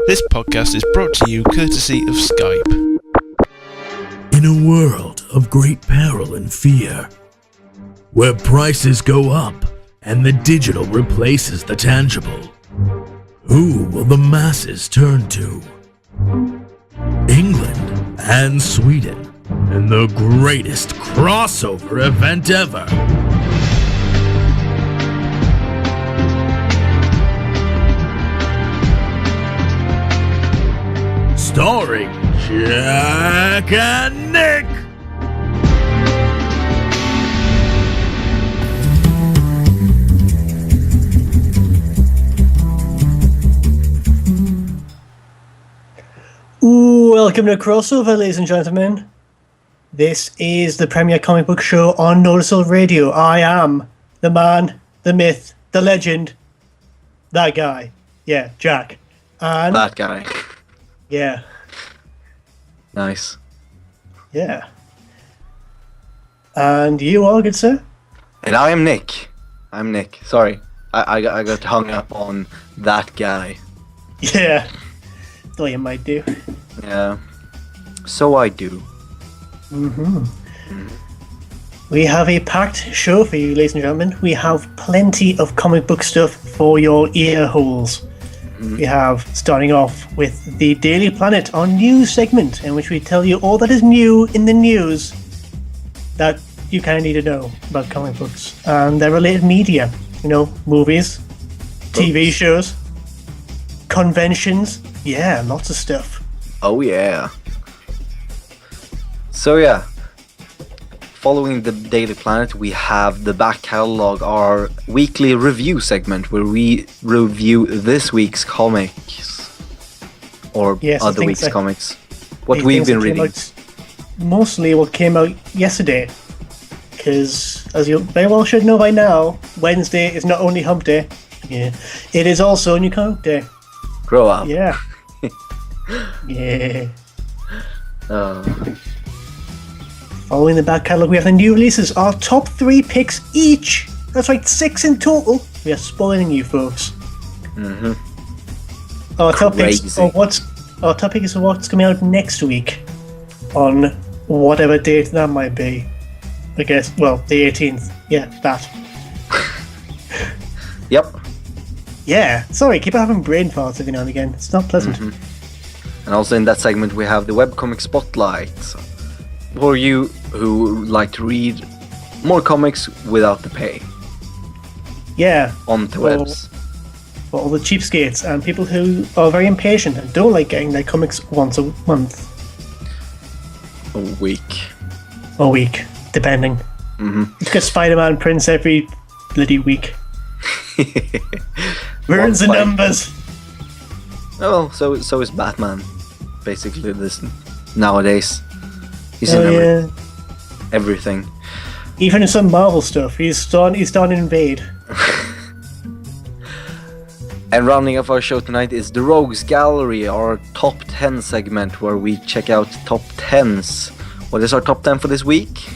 This podcast is brought to you courtesy of Skype. In a world of great peril and fear, where prices go up and the digital replaces the tangible, who will the masses turn to? England and Sweden in the greatest crossover event ever. Starring Jack and Nick. Welcome to Crossover, ladies and gentlemen. This is the premier comic book show on Noticeable Radio. I am the man, the myth, the legend, that guy. Yeah, Jack. And that guy. Yeah. Nice. Yeah. And you are, good sir? And I am Nick. I'm Nick. Sorry. I got hung up on that guy. Yeah. Thought you might do. Yeah. So I do. We have a packed show for you, ladies and gentlemen. We have plenty of comic book stuff for your ear holes. We have, starting off with the Daily Planet, our news segment, in which we tell you all that is new in the news that you kind of need to know about comic books and their related media. You know, movies, TV shows, conventions. Yeah, lots of stuff. Oh yeah. So yeah. Following the Daily Planet, we have the back catalog, our weekly review segment where we review this week's comics or other week's comics. What we've been reading. Mostly what came out yesterday, because as you very well should know by now, Wednesday is not only Hump Day, it is also New Comic Day. Grow up. Yeah. Yeah. Following the back catalogue, we have the new releases, our top 3 picks each. That's right, 6 in total. We are spoiling you, folks. Our top picks of what's coming out next week, on whatever date that might be. I guess, well, the 18th. Yeah, that. Yep. Yeah, sorry, keep having brain farts every now and again. It's not pleasant. And also in that segment we have the Webcomic Spotlight. For you who like to read more comics without the pay. Yeah. On the webs. For all the cheapskates and people who are very impatient and don't like getting their comics once a month. A week. A week, depending. You've got Spider-Man prints every bloody week. Ruins the numbers. Oh, so is Batman. Basically this nowadays. He's in everything. Even in some Marvel stuff, he's starting to invade. And rounding off our show tonight is the Rogues Gallery, our top 10 segment where we check out top 10s. What is our top 10 for this week?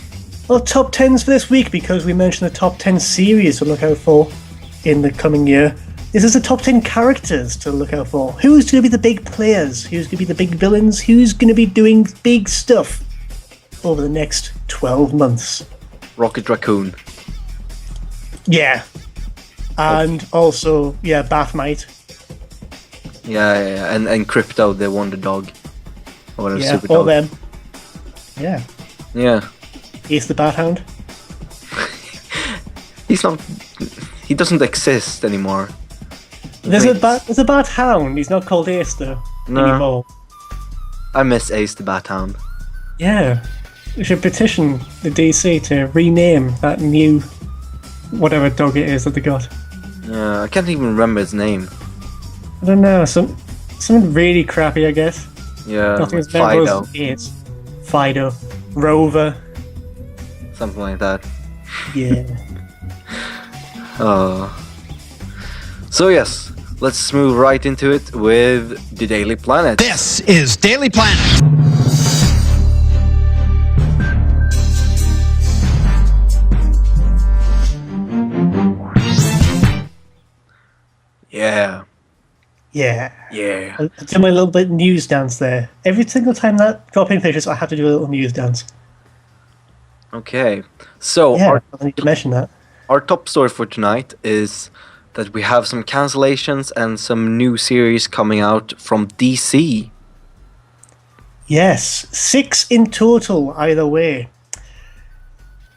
Well, top 10s for this week, because we mentioned the top 10 series to look out for in the coming year. This is the top 10 characters to look out for. Who's going to be the big players? Who's going to be the big villains? Who's going to be doing big stuff over the next 12 months? Rocket Raccoon. Yeah. And also, Batmite. Yeah. And Crypto, the Wonder Dog. Or Super Dog. All them. Yeah. Yeah. Ace the Bat Hound. He doesn't exist anymore. There's a Bat Hound. He's not called Ace though. No. Anymore. I miss Ace the Bat Hound. Yeah. We should petition the DC to rename that new whatever dog it is that they got. I can't even remember his name. I don't know. Something really crappy, I guess. Yeah. Nothing as Fido. memorable as Ace. Fido. Rover. Something like that. Yeah. So yes, let's move right into it with the Daily Planet. This is Daily Planet. Yeah. Yeah. Yeah. I did my little bit news dance there. Every single time that drop in pictures, I have to do a little news dance. Okay. So Yeah, I need to mention that. our top story for tonight is that we have some cancellations and some new series coming out from DC. Yes, 6 in total, either way.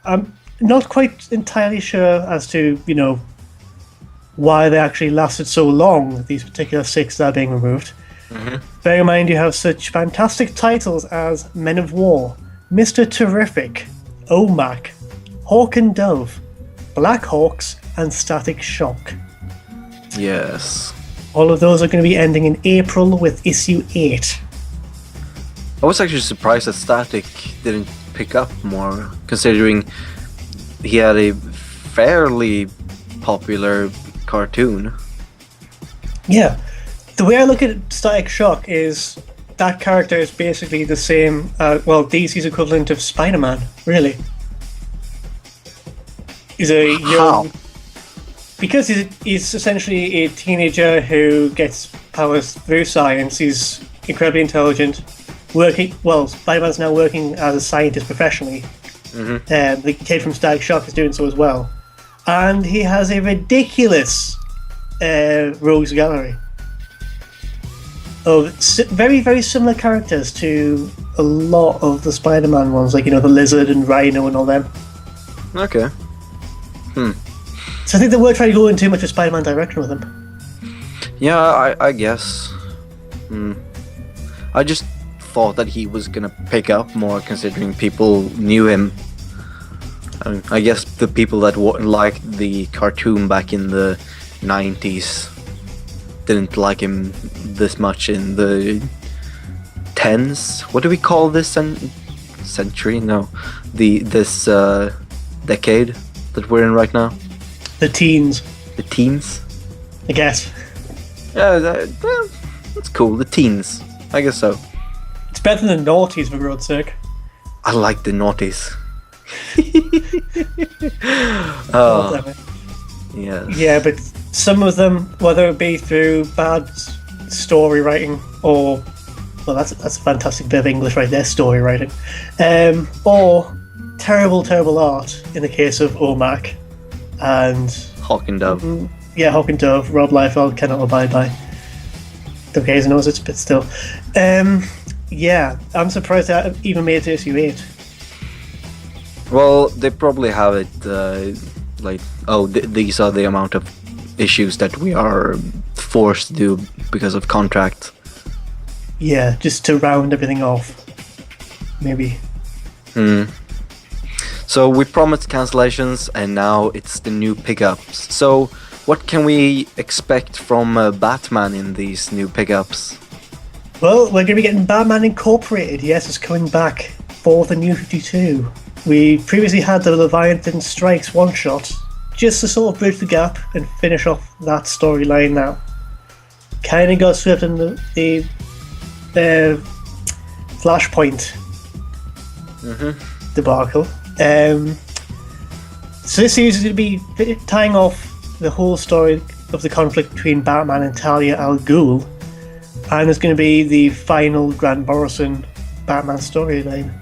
I'm not quite entirely sure as to, why they actually lasted so long, these particular 6 that are being removed. Bear in mind you have such fantastic titles as Men of War, Mr. Terrific, OMAC, Hawk and Dove, Black Hawks, and Static Shock. Yes. All of those are going to be ending in April with issue 8. I was actually surprised that Static didn't pick up more, considering he had a fairly popular cartoon. Yeah. The way I look at Static Shock is that character is basically the same, DC's equivalent of Spider-Man, really. He's a young... Because he's essentially a teenager who gets powers through science. He's incredibly intelligent. Spider-Man's now working as a scientist professionally. And the kid from Static Shock is doing so as well. And he has a ridiculous rogues gallery of very, very similar characters to a lot of the Spider-Man ones, like, the Lizard and Rhino and all them. Okay. So I think they were trying to go in too much of Spider-Man direction with them. Yeah, I guess. I just thought that he was gonna pick up more, considering people knew him. I guess the people that liked the cartoon back in the 90s didn't like him this much in the 10s. What do we call this century? No, this decade that we're in right now. The teens, The teens. I guess. Yeah, that's cool. The teens. I guess so. It's better than noughties, for God's sake. I like the naughties. Whatever. Yeah. Yeah, but some of them, whether it be through bad story writing or, that's a fantastic bit of English right there, story writing, or terrible art in the case of OMAC and Hawk and Dove. Hawk and Dove, Rob Liefeld cannot abide by. Okay, he knows it, but still. Yeah, I'm surprised that even made it to issue 8. Well, they probably have it these are the amount of issues that we are forced to do because of contract. Yeah, just to round everything off. Maybe. So we promised cancellations, and now it's the new pickups. So what can we expect from Batman in these new pickups? Well, we're going to be getting Batman Incorporated. Yes, it's coming back for the New 52. We previously had the Leviathan Strikes one-shot, just to sort of bridge the gap and finish off that storyline now. Kind of got swept in the Flashpoint debacle. So this series is going to be tying off the whole story of the conflict between Batman and Talia al Ghul, and it's going to be the final Grant Morrison Batman storyline.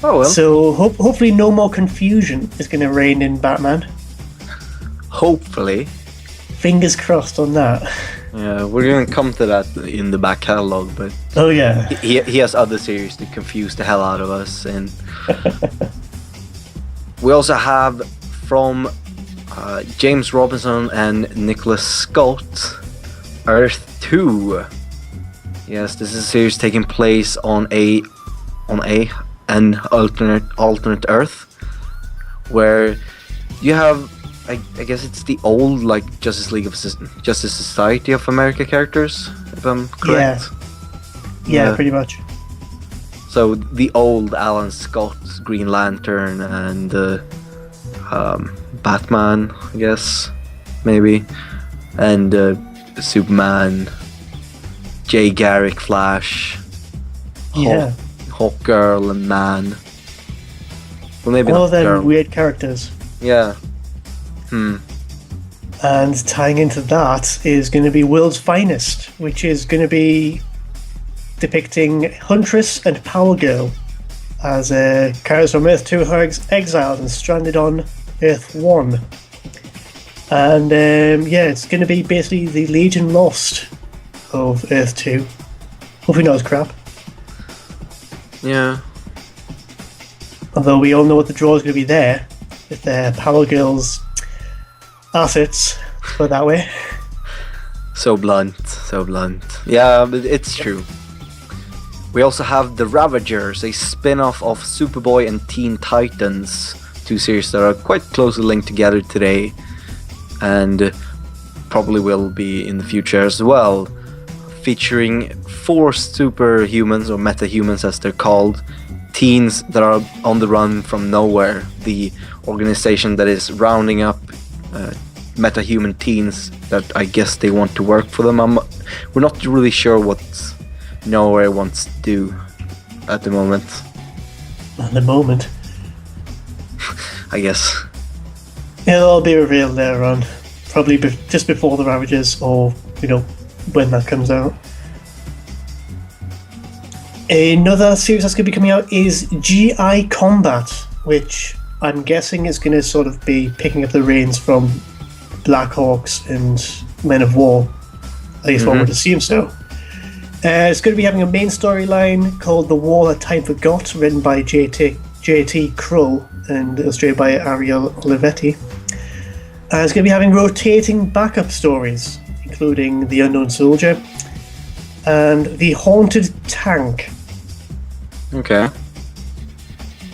Oh well. So hopefully no more confusion is going to reign in Batman. Hopefully. Fingers crossed on that. Yeah, we're going to come to that in the back catalog, but Oh yeah. he has other series to confuse the hell out of us, and we also have from James Robinson and Nicholas Scott, Earth 2. Yes, this is a series taking place on an alternate Earth, where you have, I guess it's the old Justice Society of America characters, if I'm correct. Yeah, pretty much. So the old Alan Scott, Green Lantern, and Batman, I guess, maybe, and Superman, Jay Garrick, Flash, Hawk Girl, and Man. Well, maybe all not of them Girl. weird characters. Yeah. And tying into that is going to be World's Finest, which is going to be depicting Huntress and Power Girl as characters from Earth 2 are exiled and stranded on Earth 1. And it's going to be basically the Legion Lost of Earth 2. Hopefully not as crap. Yeah. Although we all know what the draw is going to be there with Power Girl's assets, put it that way. So blunt. Yeah, but it's true. We also have The Ravagers, a spin-off of Superboy and Teen Titans, two series that are quite closely linked together today, and probably will be in the future as well, featuring 4 superhumans, or metahumans as they're called, teens that are on the run from nowhere, the organization that is rounding up metahuman teens that I guess they want to work for them. We're not really sure what Nowhere wants to do at the moment. At the moment? I guess. It'll all be revealed later on. Probably just before the Ravagers, or, when that comes out. Another series that's going to be coming out is GI Combat, which I'm guessing is going to sort of be picking up the reins from Blackhawks and Men of War. At least one would assume so. It's going to be having a main storyline called The War That Time Forgot, written by J.T. Krull and illustrated by Ariel Olivetti. And it's going to be having rotating backup stories, including The Unknown Soldier and The Haunted Tank. Okay.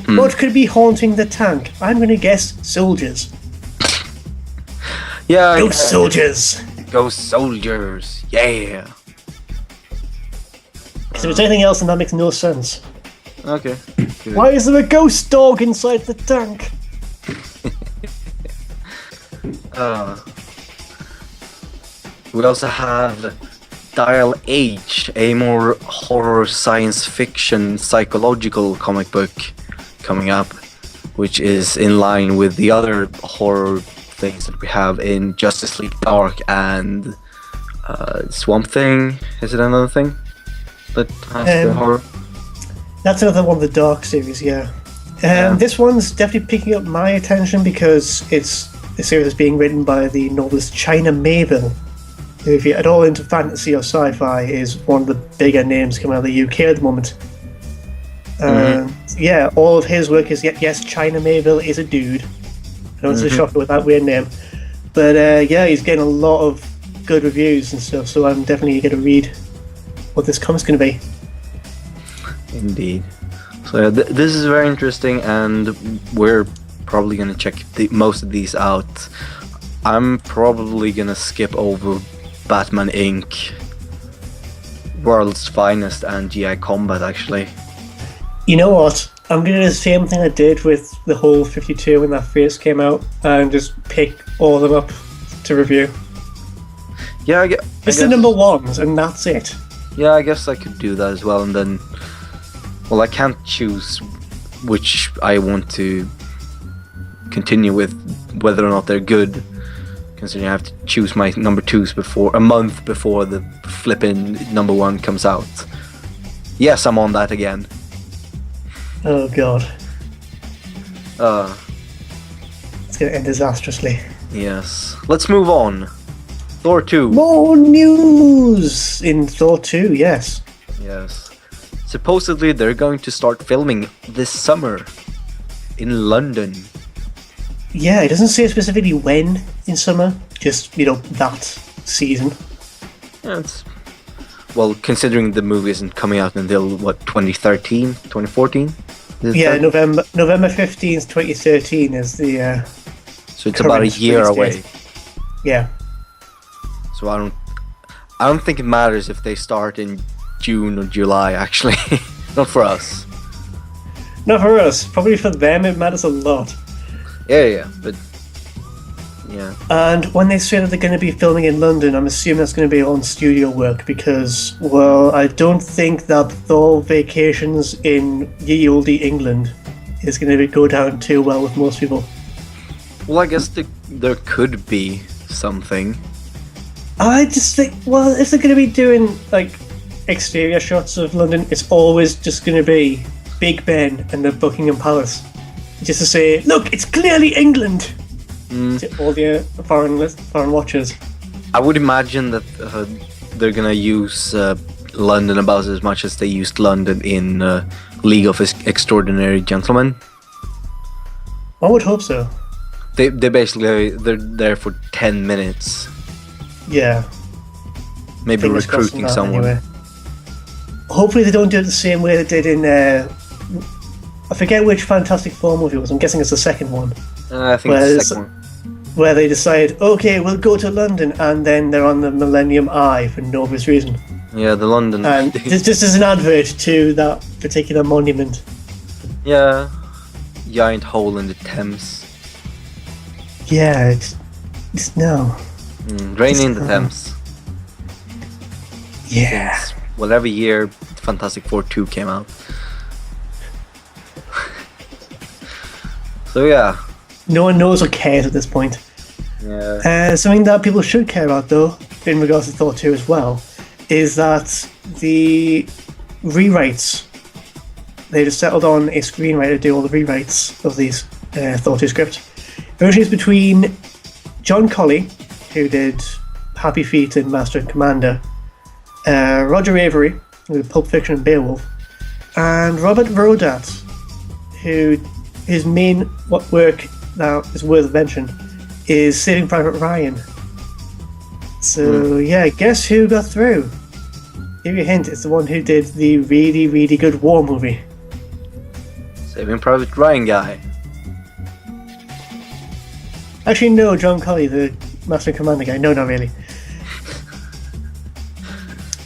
What could be haunting the tank? I'm going to guess soldiers. Yeah. Ghost soldiers! Ghost soldiers, yeah. If it's anything else, then that makes no sense. Okay. Good. Why is there a ghost dog inside the tank? We also have Dial H, a more horror science fiction psychological comic book coming up, which is in line with the other horror things that we have in Justice League Dark and Swamp Thing. Is it another thing that has the horror? That's another one of the Dark series, yeah. This one's definitely picking up my attention because it's a series that's being written by the novelist China Mayville, who, if you're at all into fantasy or sci-fi, is one of the bigger names coming out of the UK at the moment. Yeah, all of his work is, yes, China Mayville is a dude. I know it's a shocker with that weird name. But yeah, he's getting a lot of good reviews and stuff, so I'm definitely going to read what this comic's going to be. Indeed. So this is very interesting, and we're probably going to check most of these out. I'm probably going to skip over Batman Inc., World's Finest, and GI Combat, actually. You know what? I'm going to do the same thing I did with the whole 52 when that first came out, and just pick all of them up to review. Yeah, I It's the number ones, and that's it. Yeah, I guess I could do that as well, and then... Well, I can't choose which I want to continue with, whether or not they're good, considering I have to choose my number 2s a month before the flippin' number 1 comes out. Yes, I'm on that again. Oh god. It's going to end disastrously. Yes. Let's move on. Thor 2. More news in Thor 2, yes. Yes. Supposedly they're going to start filming this summer in London. Yeah, it doesn't say specifically when in summer, just, that season. Yeah, well, considering the movie isn't coming out until, 2013? 2014? Yeah, November 15th, 2013 is the... so it's about a year away. Yeah. So I don't think it matters if they start in June or July, actually. Not for us. Not for us. Probably for them it matters a lot. Yeah, but... Yeah. And when they say that they're going to be filming in London, I'm assuming that's going to be on studio work because, well, I don't think that Thor vacations in ye olde England is going to go down too well with most people. Well, I guess there could be something. I just think, well, if they're going to be doing like exterior shots of London, it's always just going to be Big Ben and the Buckingham Palace, just to say, look, it's clearly England to all the foreign watchers. I would imagine that they're gonna use London about as much as they used London in League of Extraordinary Gentlemen. I would hope so. They basically they're there for 10 minutes. Yeah. Maybe Fingers crossed recruiting on that someone. anyway. Hopefully they don't do it the same way they did in I forget which Fantastic Four movie it was. I'm guessing it's the second one. I think it's the second one. Where they decide, okay, we'll go to London, and then they're on the Millennium Eye for no obvious reason. Yeah, the London. And just as an advert to that particular monument. Yeah, giant hole in the Thames. Yeah, it's no. Rain in the Thames. Yeah. Since whatever year Fantastic Four 2 came out. So yeah. No one knows or cares at this point. Yeah. Something that people should care about, though, in regards to Thor 2 as well, is that the rewrites, they just settled on a screenwriter to do all the rewrites of these Thor 2 scripts. Originally it's between John Colley, who did Happy Feet and Master and Commander, Roger Avery, who did Pulp Fiction and Beowulf, and Robert Rodat, who his main work that is worth mention is Saving Private Ryan. So yeah, guess who got through? Give you a hint, it's the one who did the really, really good war movie. Saving Private Ryan guy. Actually, no, John Colley, the Master and Commander guy. No, not really.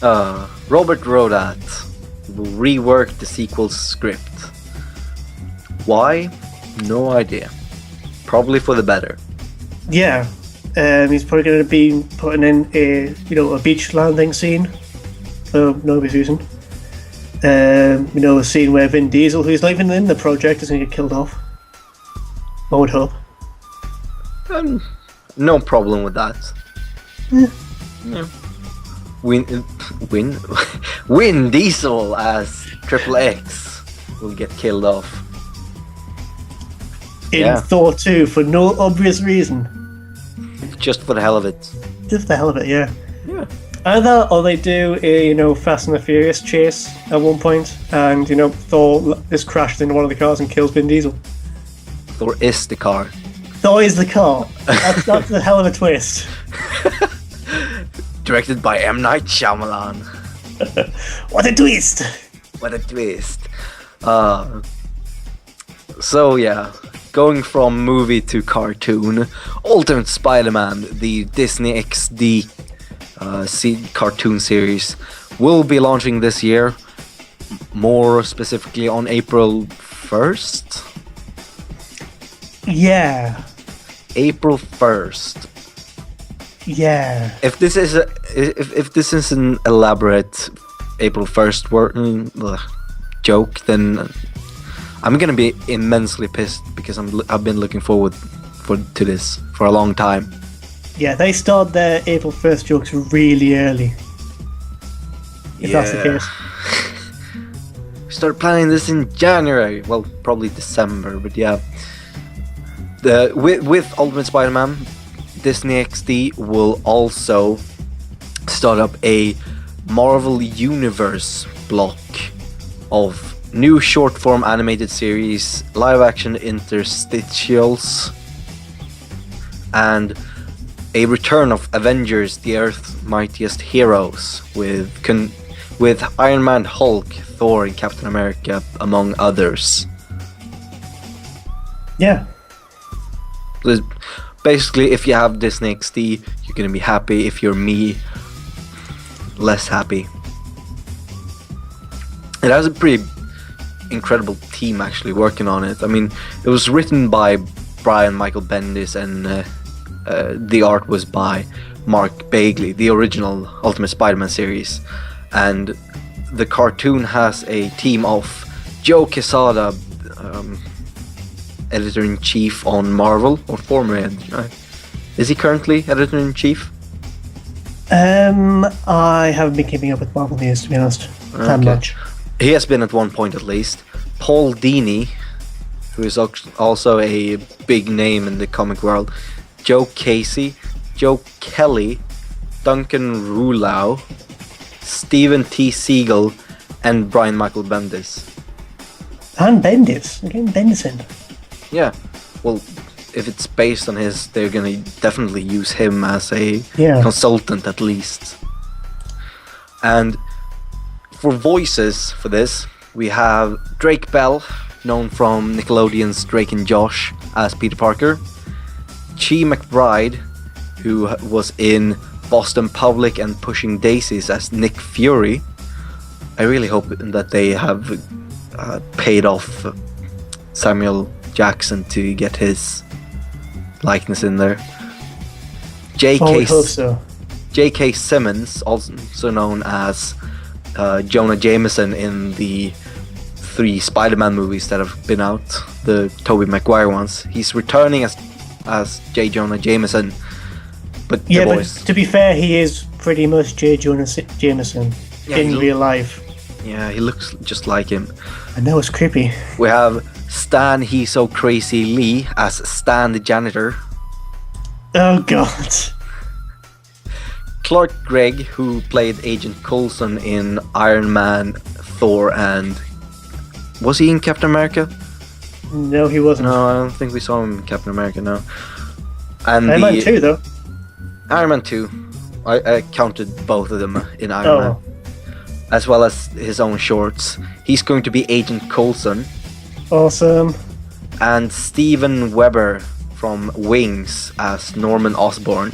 Robert Rodat will rework the sequel's script. Why? No idea. Probably for the better. Yeah, he's probably going to be putting in a beach landing scene for no obvious reason. A scene where Vin Diesel, who's not even in the project, is going to get killed off. I would hope. No problem with that. Yeah. Vin Diesel as Triple X will get killed off. In Thor 2 for no obvious reason. Just for the hell of it. Just for the hell of it, yeah. Yeah. Either or they do a Fast and the Furious chase at one point, and Thor just crashes into one of the cars and kills Vin Diesel. Thor is the car. Thor is the car. That's a hell of a twist. Directed by M. Night Shyamalan. What a twist! What a twist. So yeah, going from movie to cartoon, Ultimate Spider-Man, the Disney XD cartoon series, will be launching this year, more specifically on April 1st? Yeah. April 1st. Yeah. If this is an elaborate April 1st joke, then I'm gonna be immensely pissed because I've been looking forward to this for a long time. Yeah, they start their April 1st jokes really early. If that's the case. Start planning this in January. Well, probably December, but yeah. With Ultimate Spider-Man, Disney XD will also start up a Marvel Universe block of new short-form animated series, live-action interstitials, and a return of Avengers: The Earth's Mightiest Heroes with Iron Man, Hulk, Thor, and Captain America, among others. Yeah. Basically, if you have Disney XD, you're gonna be happy. If you're me, less happy. It has a pretty incredible team actually working on it. I mean, it was written by Brian Michael Bendis, and the art was by Mark Bagley, the original Ultimate Spider-Man series. And the cartoon has a team of Joe Quesada, editor-in-chief on Marvel, or former editor, Is he currently editor-in-chief? I haven't been keeping up with Marvel news, to be honest. That much. He has been at one point at least. Paul Dini, who is also a big name in the comic world. Joe Casey, Joe Kelly, Duncan Rulau, Stephen T. Siegel, and Brian Michael Bendis. And Bendis. We're getting Bendis in. Yeah. Well, if it's based on his, they're gonna definitely use him as a consultant at least. And for voices for this, we have Drake Bell, known from Nickelodeon's Drake and Josh as Peter Parker. Chi McBride, who was in Boston Public and Pushing Daisies as Nick Fury. I really hope that they have paid off Samuel Jackson to get his likeness in there. I hope so. J.K. Simmons, also known as Jonah Jameson in the 3 Spider-Man movies that have been out, the Tobey Maguire ones. He's returning as J. Jonah Jameson, but but to be fair, he is pretty much J. Jonah Jameson in real life. Yeah, he looks just like him. I know, it's creepy. We have Stan He's So Crazy Lee as Stan the janitor. Oh god. Clark Gregg, who played Agent Coulson in Iron Man, Thor, and... Was he in Captain America? No, he wasn't. No, I don't think we saw him in Captain America, no. And Iron Man 2, though. Iron Man 2. I counted both of them in Iron Man. As well as his own shorts. He's going to be Agent Coulson. Awesome. And Steven Weber from Wings as Norman Osborn.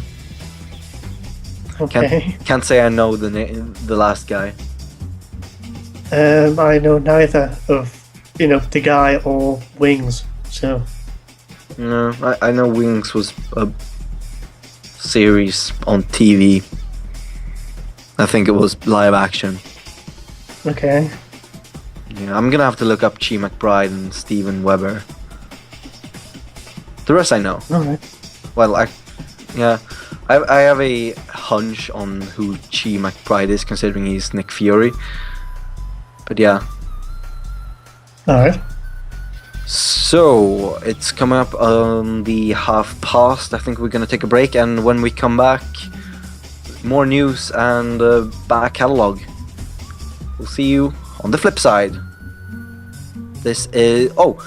Okay. Can't say I know the last guy. I know neither of, the guy or Wings, so... No, I know Wings was a series on TV. I think it was live action. Okay. Yeah, I'm gonna have to look up Chi McBride and Steven Weber. The rest I know. Alright. Well, I have a hunch on who Chi McBride is, considering he's Nick Fury. But yeah. Alright. So, it's coming up on the half past. I think we're gonna take a break, and when we come back, more news and back catalogue. We'll see you on the flip side. This is... Oh,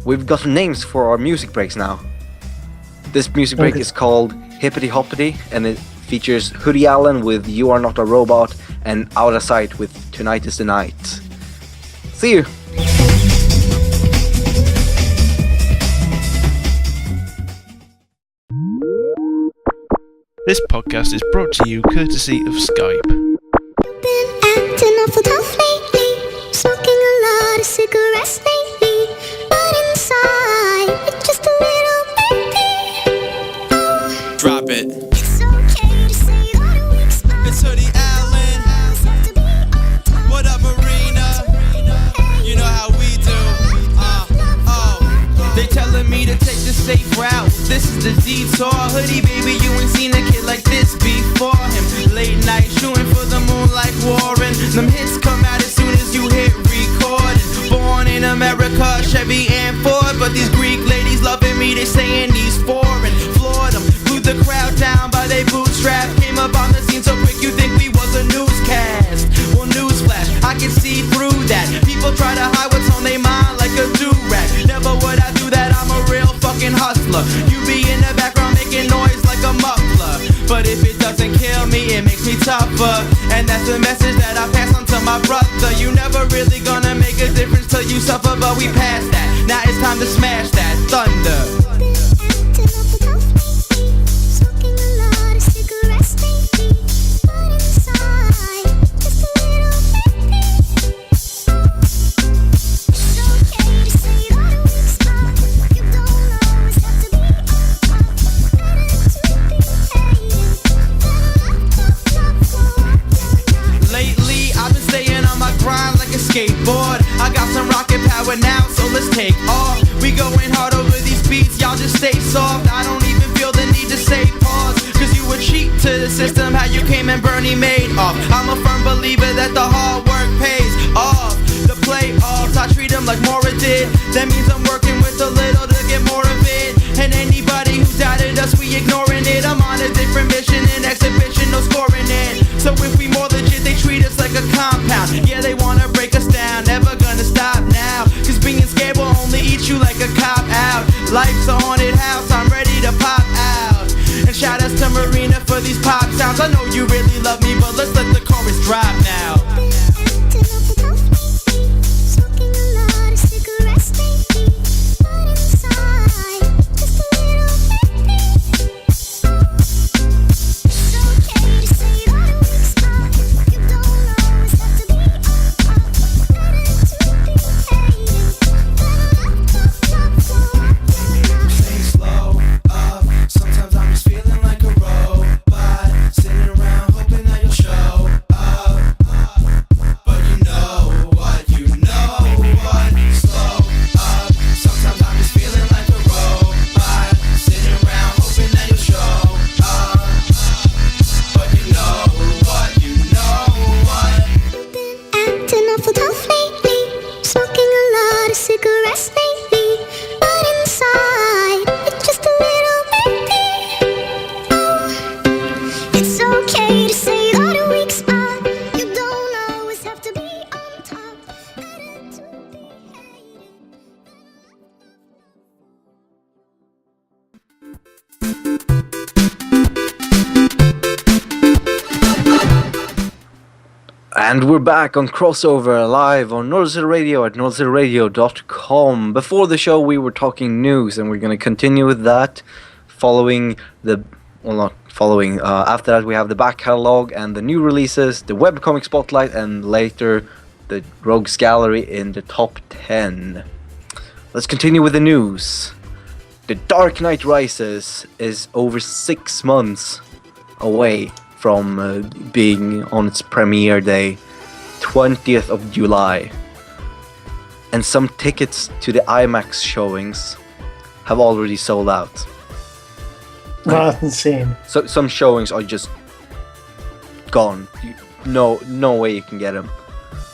we've got names for our music breaks now. This music break is called Hippity Hoppity, and it features Hoodie Allen with You Are Not a Robot and Out of Sight with Tonight is the Night. See you! This podcast is brought to you courtesy of Skype. You've been acting awful tough lately, smoking a lot of cigarettes lately, but inside it's just a little baby. Oh, Drop it. it's okay to say that a weak spot. It's Hoodie Allen. Always have to be on top. What up, Arena? You know how we do. They telling me to take the safe route. This is the detour. Hoodie, baby, you ain't seen a kid like this before him. Late night shooting for the moon like Warren. Them hits come out as soon as you hit recording. Born in America, Chevy and Ford, but these Greek ladies loving me. They saying he's foreign. Floored them, glued the crowd down by they bootstrap. Came up on the scene so quick you think we was a newscast. Well, newsflash, I can see through that. People try to hide what's on their mind like a do-rag. Never would I do that, I'm a real fucking hustler. You be in the background making noise like a muffler, but if it doesn't kill me, it makes me tougher. And that's the message that I pass on to my brother. You never really gonna make a difference till you suffer, but we passed that. Now it's time to smash that thunder. Been acting awful tough lately, smoking a lot of cigarettes lately, but inside just a little baby. It's okay to say that a weak spot. You don't always have to be on top. Better to be hating than love for what. Lately, I've been staying on my grind like a skateboard. I got some rocket power now, so let's take off. We going hard over these beats, y'all just stay soft. I don't even feel the need to say pause. became and Bernie Madoff. I'm a firm believer that the hard work pays off. The playoffs, I treat them like Mora did. That means I'm working with a little to get more of it. And anybody who doubted us, we ignoring it. I'm on a different mission, an exhibition, no scoring it. So if we more legit, they treat us like a compound. Yeah, they wanna break us down, never gonna stop now. Cause being scared will only eat you like a cop out. Life's a haunted house, I'm ready to pop out. And shout outs to Marina for these pop sounds. I know you really love me, but let's let the chorus drop now. Smoking a lot of cigarettes lately, but inside, just a little baby. It's okay to say that a weak spot. You don't always have to be on top. Better to be hated than left for walking out. Stay slow up. Sometimes I'm just feeling like a robot, sitting around hoping that you'll show up. But you know what? Slow up. Sometimes I'm just feeling like a robot, sitting around hoping that you'll show up. But you know what? You've been acting awful tough lately, smoking a lot of cigarettes lately, but inside, it's just a little baby. It's okay to say that a weak spot. You don't always have to be on top. Better to be hated. And we're back on Crossover live on Northern Radio at northernradio.com. Before the show, we were talking news, and we're going to continue with that. After that, we have the back catalog and the new releases, the Webcomic Spotlight, and later the Rogues Gallery in the top 10. Let's continue with the news. The Dark Knight Rises is over 6 months away from being on its premiere day, 20th of July. And some tickets to the IMAX showings have already sold out. That's insane. So some showings are just gone. No way you can get them.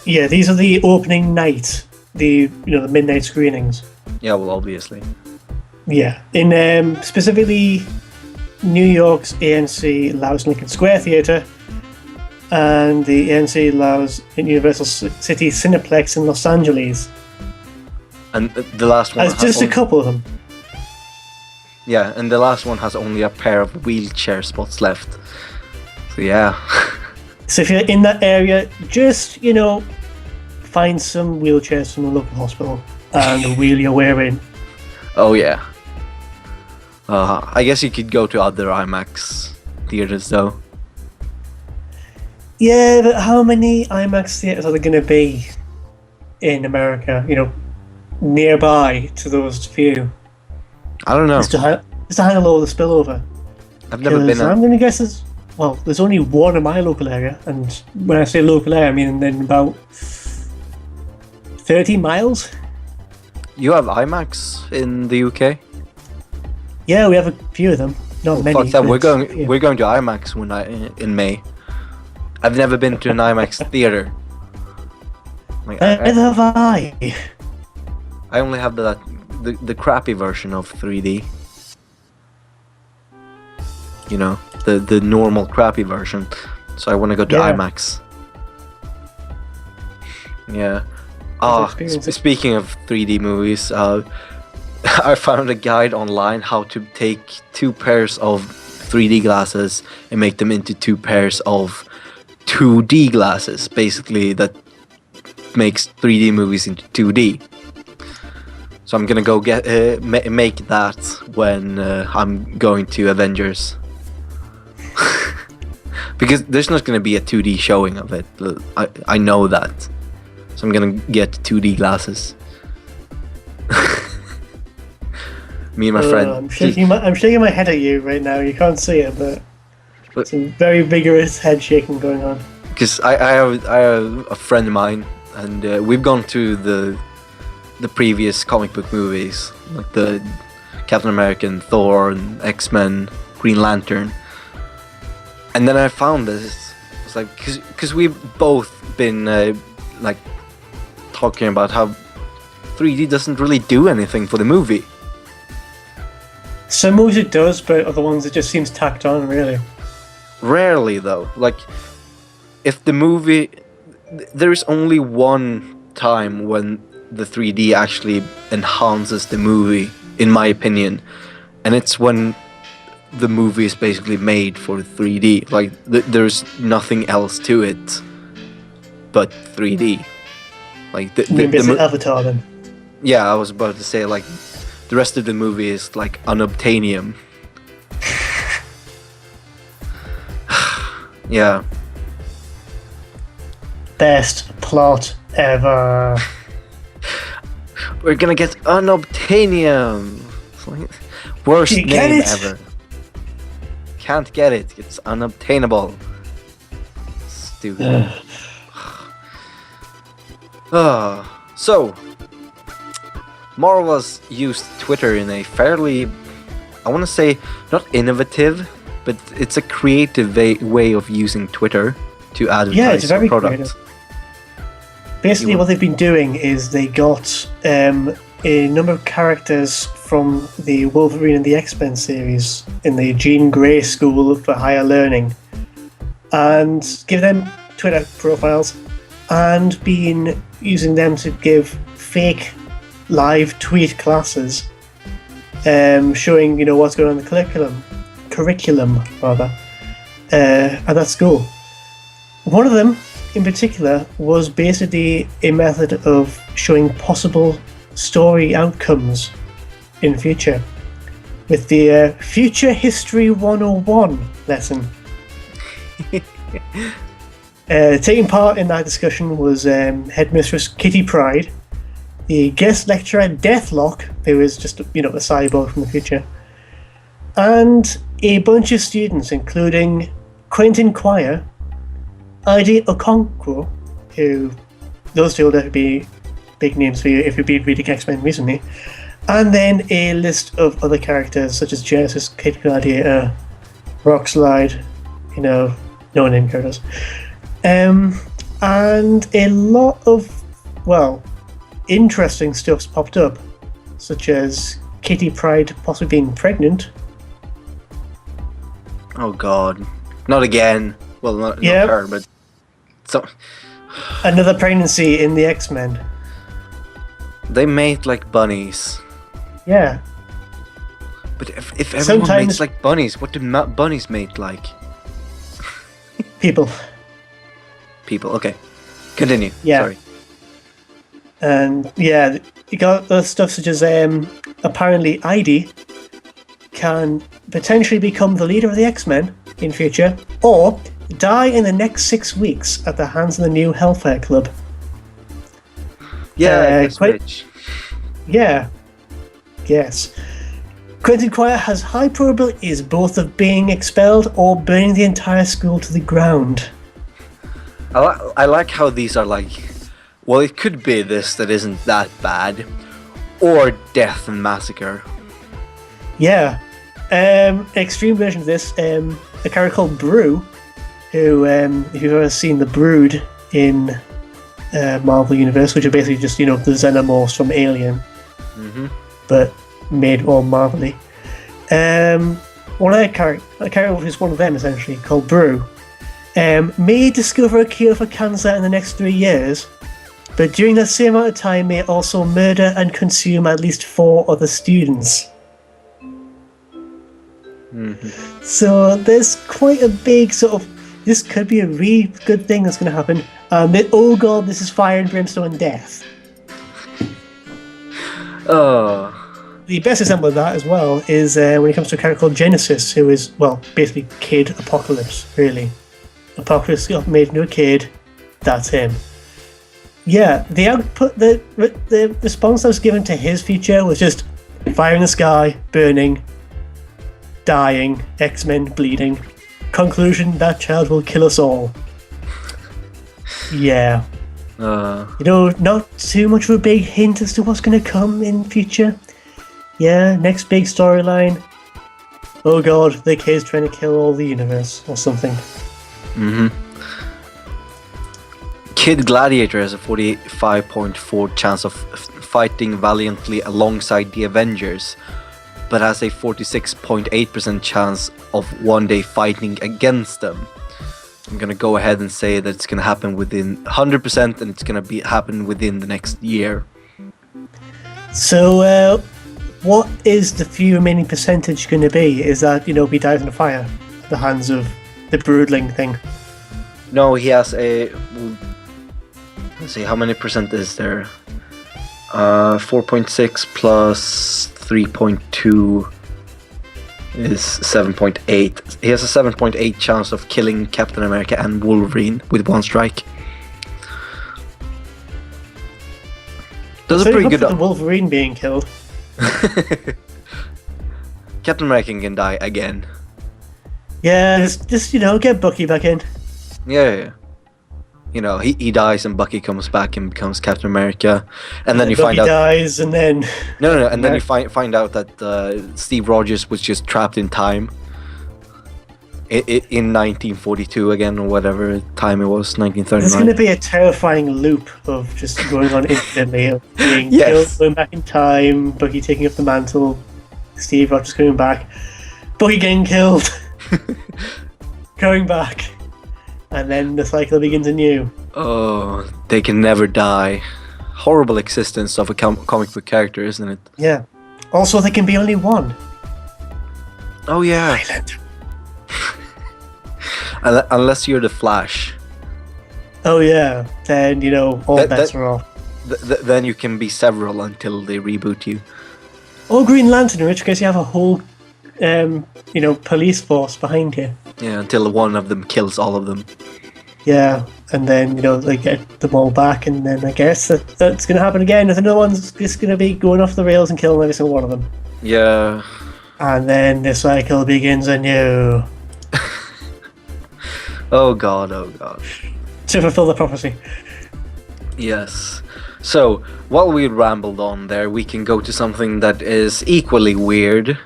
Yeah, these are the opening night, the midnight screenings. Yeah, well, obviously. Yeah, in specifically New York's ANC Laos Lincoln Square Theatre and the ANC Laos Universal City Cineplex in Los Angeles. And the last one There's just a couple of them. Yeah, and the last one has only a pair of wheelchair spots left. So yeah. So if you're in that area, just, find some wheelchairs from the local hospital and wheel your way in. Oh yeah. I guess you could go to other IMAX theaters though. Yeah, but how many IMAX theaters are there going to be in America, nearby to those few? I don't know. Just to handle all the spillover. I've never been. I'm going to guess there's only one in my local area, and when I say local area, I mean in about 30 miles. You have IMAX in the UK? Yeah, we have a few of them. Not many. Fuck that! but, We're going to yeah. IMAX in May. I've never been to an IMAX theater. Like, Neither have I. I only have the crappy version of 3D. The normal crappy version. So I want to go to Yeah. IMAX. Yeah. experience it. Speaking of 3D movies, I found a guide online how to take 2 pairs of 3D glasses and make them into 2 pairs of 2D glasses. Basically, that makes 3D movies into 2D. So I'm gonna go make that when I'm going to Avengers. Because there's not gonna be a 2D showing of it. I know that. So I'm gonna get 2D glasses. Me and my friend. I'm shaking my head at you right now. You can't see it, but some very vigorous head shaking going on. Because I have a friend of mine, and we've gone to the previous comic book movies, like the Captain America, Thor, and X-Men, Green Lantern. And then I found this. It's like because we've both been like talking about how 3D doesn't really do anything for the movie. Some movies it does, but other ones it just seems tacked on, really. Rarely though. Like if the movie, there is only one time when the 3D actually enhances the movie, in my opinion, and it's when the movie is basically made for 3D. Like there's nothing else to it but 3D. Like Avatar then. yeah, I was about to say like the rest of the movie is like unobtainium. Yeah. Best plot ever. We're gonna get unobtainium. It's like, worst You get name it? ever. Can't get it. It's unobtainable. Stupid. So, Marvel has used Twitter in a fairly, I want to say, not innovative, but it's a creative way of using Twitter to advertise Yeah, it's your very product. creative. Basically, what they've been doing is they got a number of characters from the Wolverine and the X-Men series in the Jean Grey School for Higher Learning, and give them Twitter profiles, and been using them to give fake live tweet classes, showing what's going on in the curriculum at that school. One of them in particular was basically a method of showing possible story outcomes in future with the Future History 101 lesson. Taking part in that discussion was Headmistress Kitty Pryde, the guest lecturer Deathlock, who is just a cyborg from the future, and a bunch of students including Quentin Quire, Ide Okonkwo, who those two will definitely be big names for you if you've been reading X-Men recently, and then a list of other characters such as Genesis, Kid Gladiator, Rockslide, no name characters, and a lot of interesting stuff's popped up, such as Kitty Pryde possibly being pregnant. Oh god. Not again. Well, not her, but another pregnancy in the X-Men. They mate like bunnies. Yeah. But if everyone Sometimes- mates like bunnies, what do bunnies mate like? People. People, okay. Continue. Yeah. Sorry. And you got other stuff such as apparently Ide can potentially become the leader of the X-Men in future, or die in the next 6 weeks at the hands of the new Hellfire Club. Yeah, it's quite- rich. Yeah. Yes. Quentin Quire has high probabilities both of being expelled or burning the entire school to the ground. I like how these are like, well, it could be this that isn't that bad, or death and massacre. Yeah. Extreme version of this, a character called Brew, who, if you've ever seen the Brood in Marvel Universe, which are basically just, the Xenomorphs from Alien, but made all Marvel-y. One of a character who's one of them essentially, called Brew, may discover a cure for cancer in the next 3 years, but during that same amount of time may also murder and consume at least 4 other students. So there's quite a big sort of, this could be a really good thing that's going to happen. Oh god, this is fire and brimstone and death. Oh. The best example of that as well is when it comes to a character called Genesis, who is, basically Kid Apocalypse, really. Apocalypse got made into a kid, that's him. Yeah, the output, the response that was given to his future was just fire in the sky, burning, dying, X-Men bleeding. Conclusion, that child will kill us all. Yeah. Not too much of a big hint as to what's going to come in future. Yeah, next big storyline. oh god, the kid's trying to kill all the universe or something. Mm-hmm. Kid Gladiator has a 45.4 chance of fighting valiantly alongside the Avengers, but has a 46.8% chance of one day fighting against them. I'm gonna go ahead and say that it's gonna happen within 100%, and it's gonna happen within the next year. So, what is the few remaining percentage going to be? Is that, he dies in a fire at the hands of the broodling thing? No, he has a. Let's see, how many percent is there? 4.6 plus 3.2 is 7.8. He has a 7.8 chance of killing Captain America and Wolverine with one strike. That's a pretty good. The Wolverine being killed. Captain America can die again. Yeah, just get Bucky back in. Yeah. He dies and Bucky comes back and becomes Captain America, and then you Bucky find out. dies, and then No, and then you find out that Steve Rogers was just trapped in time. In 1942 again, or whatever time it was, 1939. there's going to be a terrifying loop of just going on infinitely, of being Yes. killed, going back in time, Bucky taking up the mantle, Steve Rogers coming back, Bucky getting killed, going back, and then the cycle begins anew. Oh, they can never die. Horrible existence of a comic book character, isn't it? Yeah. Also, there can be only one. Oh yeah. Silent. Unless you're the Flash. Oh yeah. Then all bets are off. Then you can be several until they reboot you. Or Green Lantern, in which case you have a whole, police force behind you. Yeah, until one of them kills all of them. Yeah, and then they get them all back, and then I guess that's going to happen again. If another one's just going to be going off the rails and killing every single one of them. Yeah. And then the cycle begins anew. Oh god. To fulfill the prophecy. Yes. So, while we rambled on there, we can go to something that is equally weird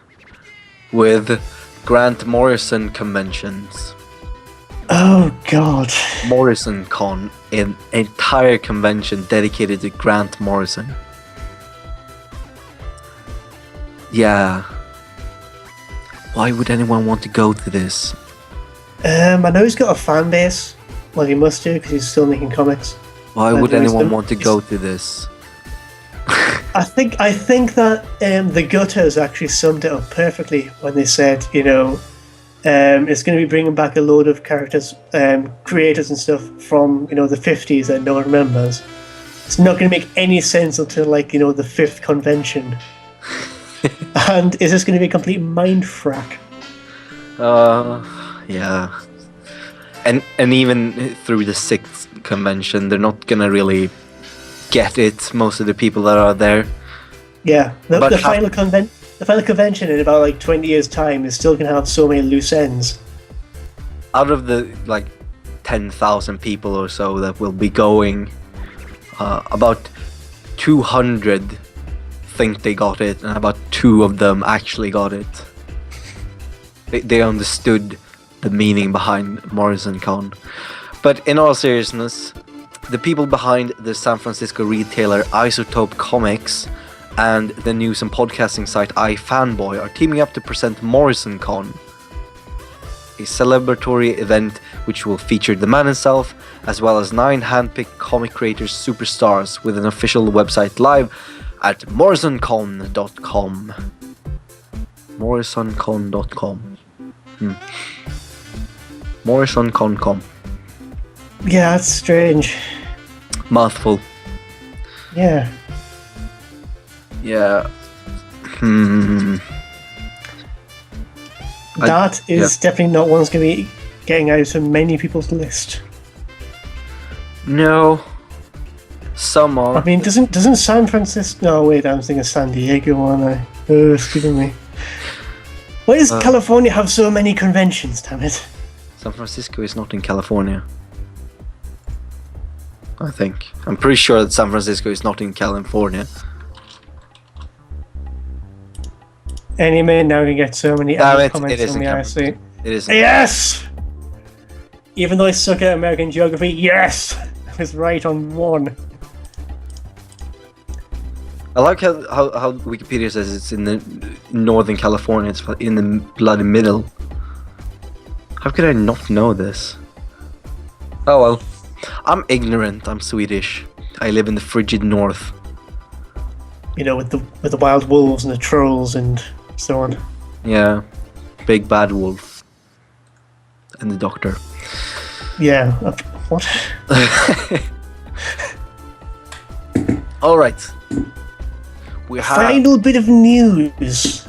with Grant Morrison conventions. Oh god. MorrisonCon, an entire convention dedicated to Grant Morrison. Yeah. Why would anyone want to go to this? I know he's got a fan base. Well, he must do, because he's still making comics. Why would there's anyone been- want to go to this? I think that the Gutters actually summed it up perfectly when they said, it's going to be bringing back a load of characters, creators and stuff from, the 50s that no one remembers. It's not going to make any sense until, the 5th convention. And is this going to be a complete mind frack? Yeah. And even through the 6th convention, they're not gonna really get it, most of the people that are there. Yeah, But the final convention in about 20 years' time is still going to have so many loose ends. Out of the 10,000 people or so that will be going, about 200 think they got it, and about 2 of them actually got it. They understood the meaning behind MorrisonCon. But in all seriousness, the people behind the San Francisco retailer Isotope Comics and the news and podcasting site iFanboy are teaming up to present MorrisonCon, a celebratory event which will feature the man himself, as well as 9 handpicked comic creators superstars, with an official website live at MorrisonCon.com. MorrisonCon.com. MorrisonCon.com. Yeah, that's strange. Mouthful. Yeah. Yeah. That is definitely not one that's going to be getting out of many people's list. No. Some are. I mean, doesn't San Francisco... No, wait, I was thinking San Diego, aren't I? Oh, excuse me. Why does California have so many conventions, damn it? San Francisco is not in California. I think. I'm pretty sure that San Francisco is not in California. Any minute now, we get so many Damn it, comments it isn't on the Cameron. IC. It isn't. Yes! Even though I suck at American geography, yes! I was right on one. I like how Wikipedia says it's in the Northern California. It's in the bloody middle. How could I not know this? Oh well. I'm ignorant. I'm Swedish. I live in the frigid north. You know, with the wild wolves and the trolls and so on. Yeah. Big bad wolf. And the doctor. Yeah. What? Alright. We have... Final bit of news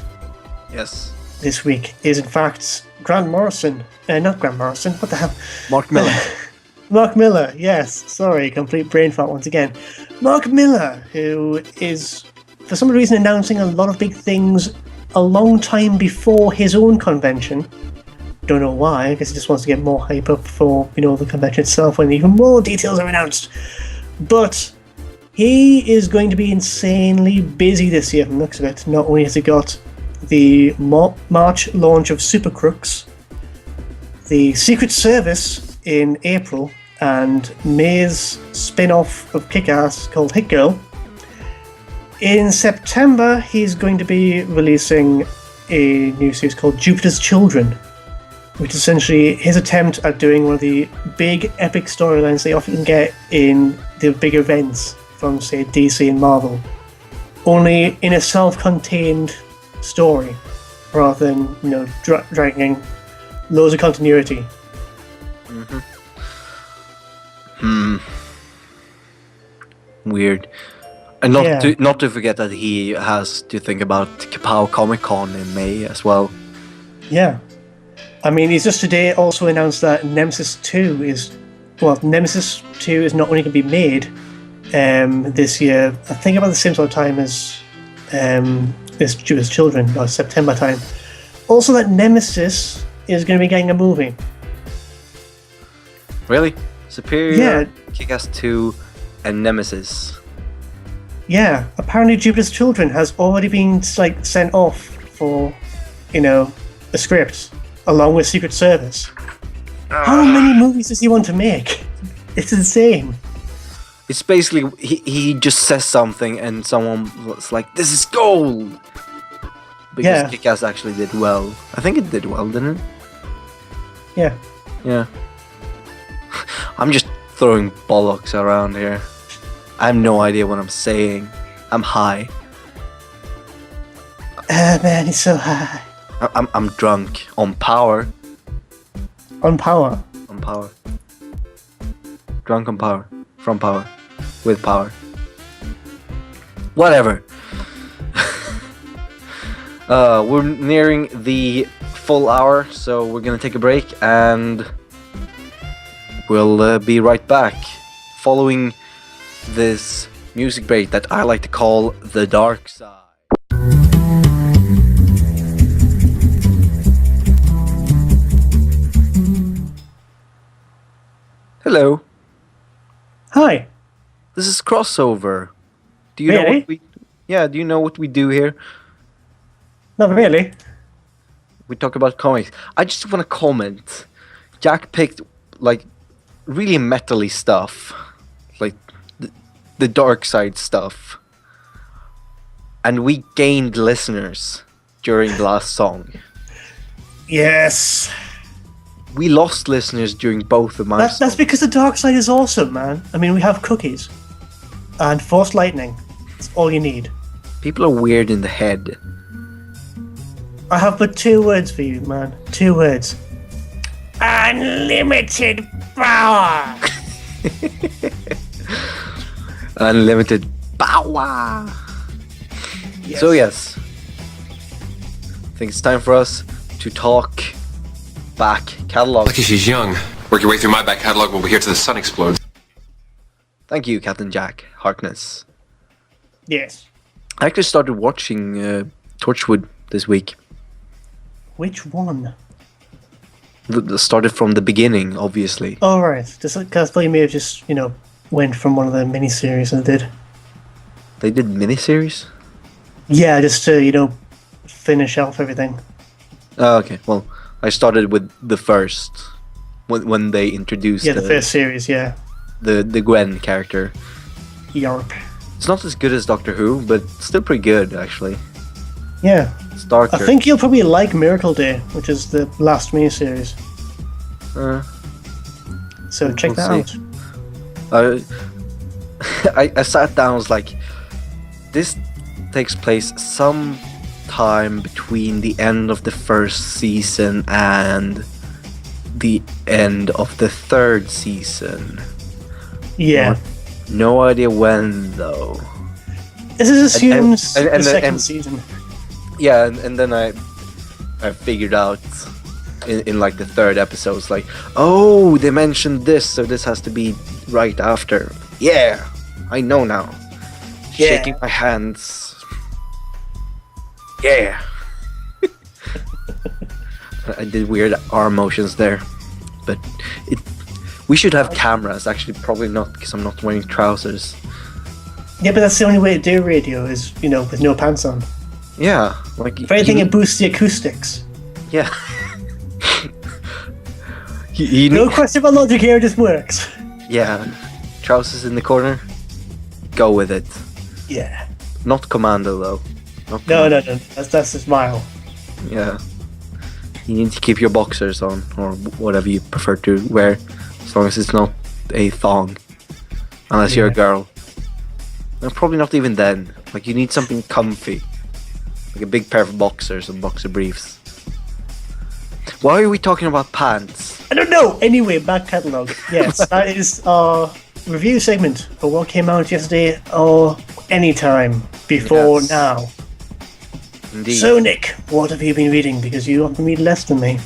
Yes. this week is, in fact, Grant Morrison. Not Grant Morrison. What the hell? Mark Millar. Mark Millar, yes. Sorry, complete brain fart once again. Mark Millar, who is, for some reason, announcing a lot of big things a long time before his own convention. Don't know why. I guess he just wants to get more hype up for, the convention itself when even more details are announced. But he is going to be insanely busy this year from the looks of it. Not only has he got the March launch of Super Crooks, the Secret Service in April, and May's spin-off of Kick-Ass called Hit Girl. In September, he's going to be releasing a new series called Jupiter's Children, which is essentially his attempt at doing one of the big epic storylines they often get in the big events from, say, DC and Marvel, only in a self-contained story, rather than, dragging loads of continuity. Weird. And not Yeah. not to forget that he has to think about Kapow Comic Con in May as well. Yeah. I mean, he's just today also announced that Nemesis 2 is not only going to be made this year, I think about the same sort of time as this Jupiter's Children, or September time. Also that Nemesis is going to be getting a movie. Really? Superior, Yeah. Kick-Ass 2, and Nemesis. Yeah, apparently Jupiter's Children has already been sent off for, a script, along with Secret Service. How many movies does he want to make? It's insane. It's basically, he just says something and someone was like, this is gold! Because Yeah. Kick-Ass actually did well. I think it did well, didn't it? Yeah. Yeah. I'm just throwing bollocks around here. I have no idea what I'm saying. I'm high. Man, he's so high. I'm drunk on power. On power. On power. Drunk on power. From power. With power. Whatever. We're nearing the full hour, so we're gonna take a break and we'll be right back. Following this music break that I like to call the dark side. Hello. Hi. This is crossover. Do you know Really? what we? Yeah. Do you know what we do here? Not really. We talk about comics. I just want to comment. Jack picked really metally stuff, like the dark side stuff, and we gained listeners during the last song. Yes. We lost listeners during both of my That's songs. because the dark side is awesome, man. I mean, we have cookies. And force lightning. That's all you need. People are weird in the head. I have but 2 words for you, man. 2 words. Unlimited power! Unlimited power. Yes. So yes, I think it's time for us to talk back catalog. Lucky she's young. Work your way through my back catalog when we hear till the sun explodes. Thank you, Captain Jack Harkness. Yes. I actually started watching Torchwood this week. Which one? Started from the beginning, obviously. Oh, right. Just because I thought you may have just, went from one of the miniseries and did. They did miniseries? Yeah, just to, finish off everything. Oh, okay. Well, I started with the first when they introduced Yeah, the first series, yeah. the Gwen character. Yarp. It's not as good as Doctor Who, but still pretty good actually. Yeah. It's darker. I think you'll probably like Miracle Day, which is the last miniseries. So check that we'll out. I sat down. I was like, this takes place some time between the end of the first season and the end of the third season. Yeah. No idea when though. This is assumes and the second and- season. Yeah, and then I figured out in like the third episode, it's like, oh, they mentioned this, so this has to be right after. Yeah, I know now. Yeah. Shaking my hands. Yeah. I did weird arm motions there, but we should have cameras. Actually, probably not, because I'm not wearing trousers. Yeah, but that's the only way to do radio is, with no pants on. Yeah, like If anything, it boosts the acoustics. yeah. you No need, question about logic here, it just works. yeah, trousers in the corner. Go with it. Yeah. Not commando though. Not No, commando. no, no. That's a smile. Yeah. You need to keep your boxers on, or whatever you prefer to wear, as long as it's not a thong. Unless you're a Yeah. girl. No, probably not even then. Like, you need something comfy. Like a big pair of boxers and boxer briefs. Why are we talking about pants? I don't know. Anyway, back catalogue. Yes, that is our review segment for what came out yesterday or any time before Yes. now. Indeed. So, Nick, what have you been reading? Because you often read less than me.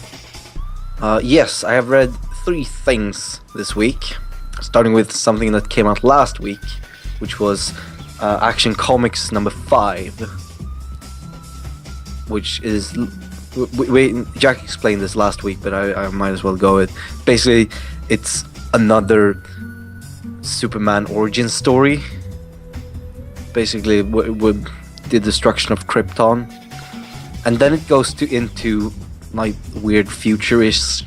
Yes, I have read 3 things this week. Starting with something that came out last week, which was Action Comics number 5. Which is... Jack explained this last week, but I might as well go with... Basically, it's another Superman origin story. Basically, with the destruction of Krypton. And then it goes into like weird futurish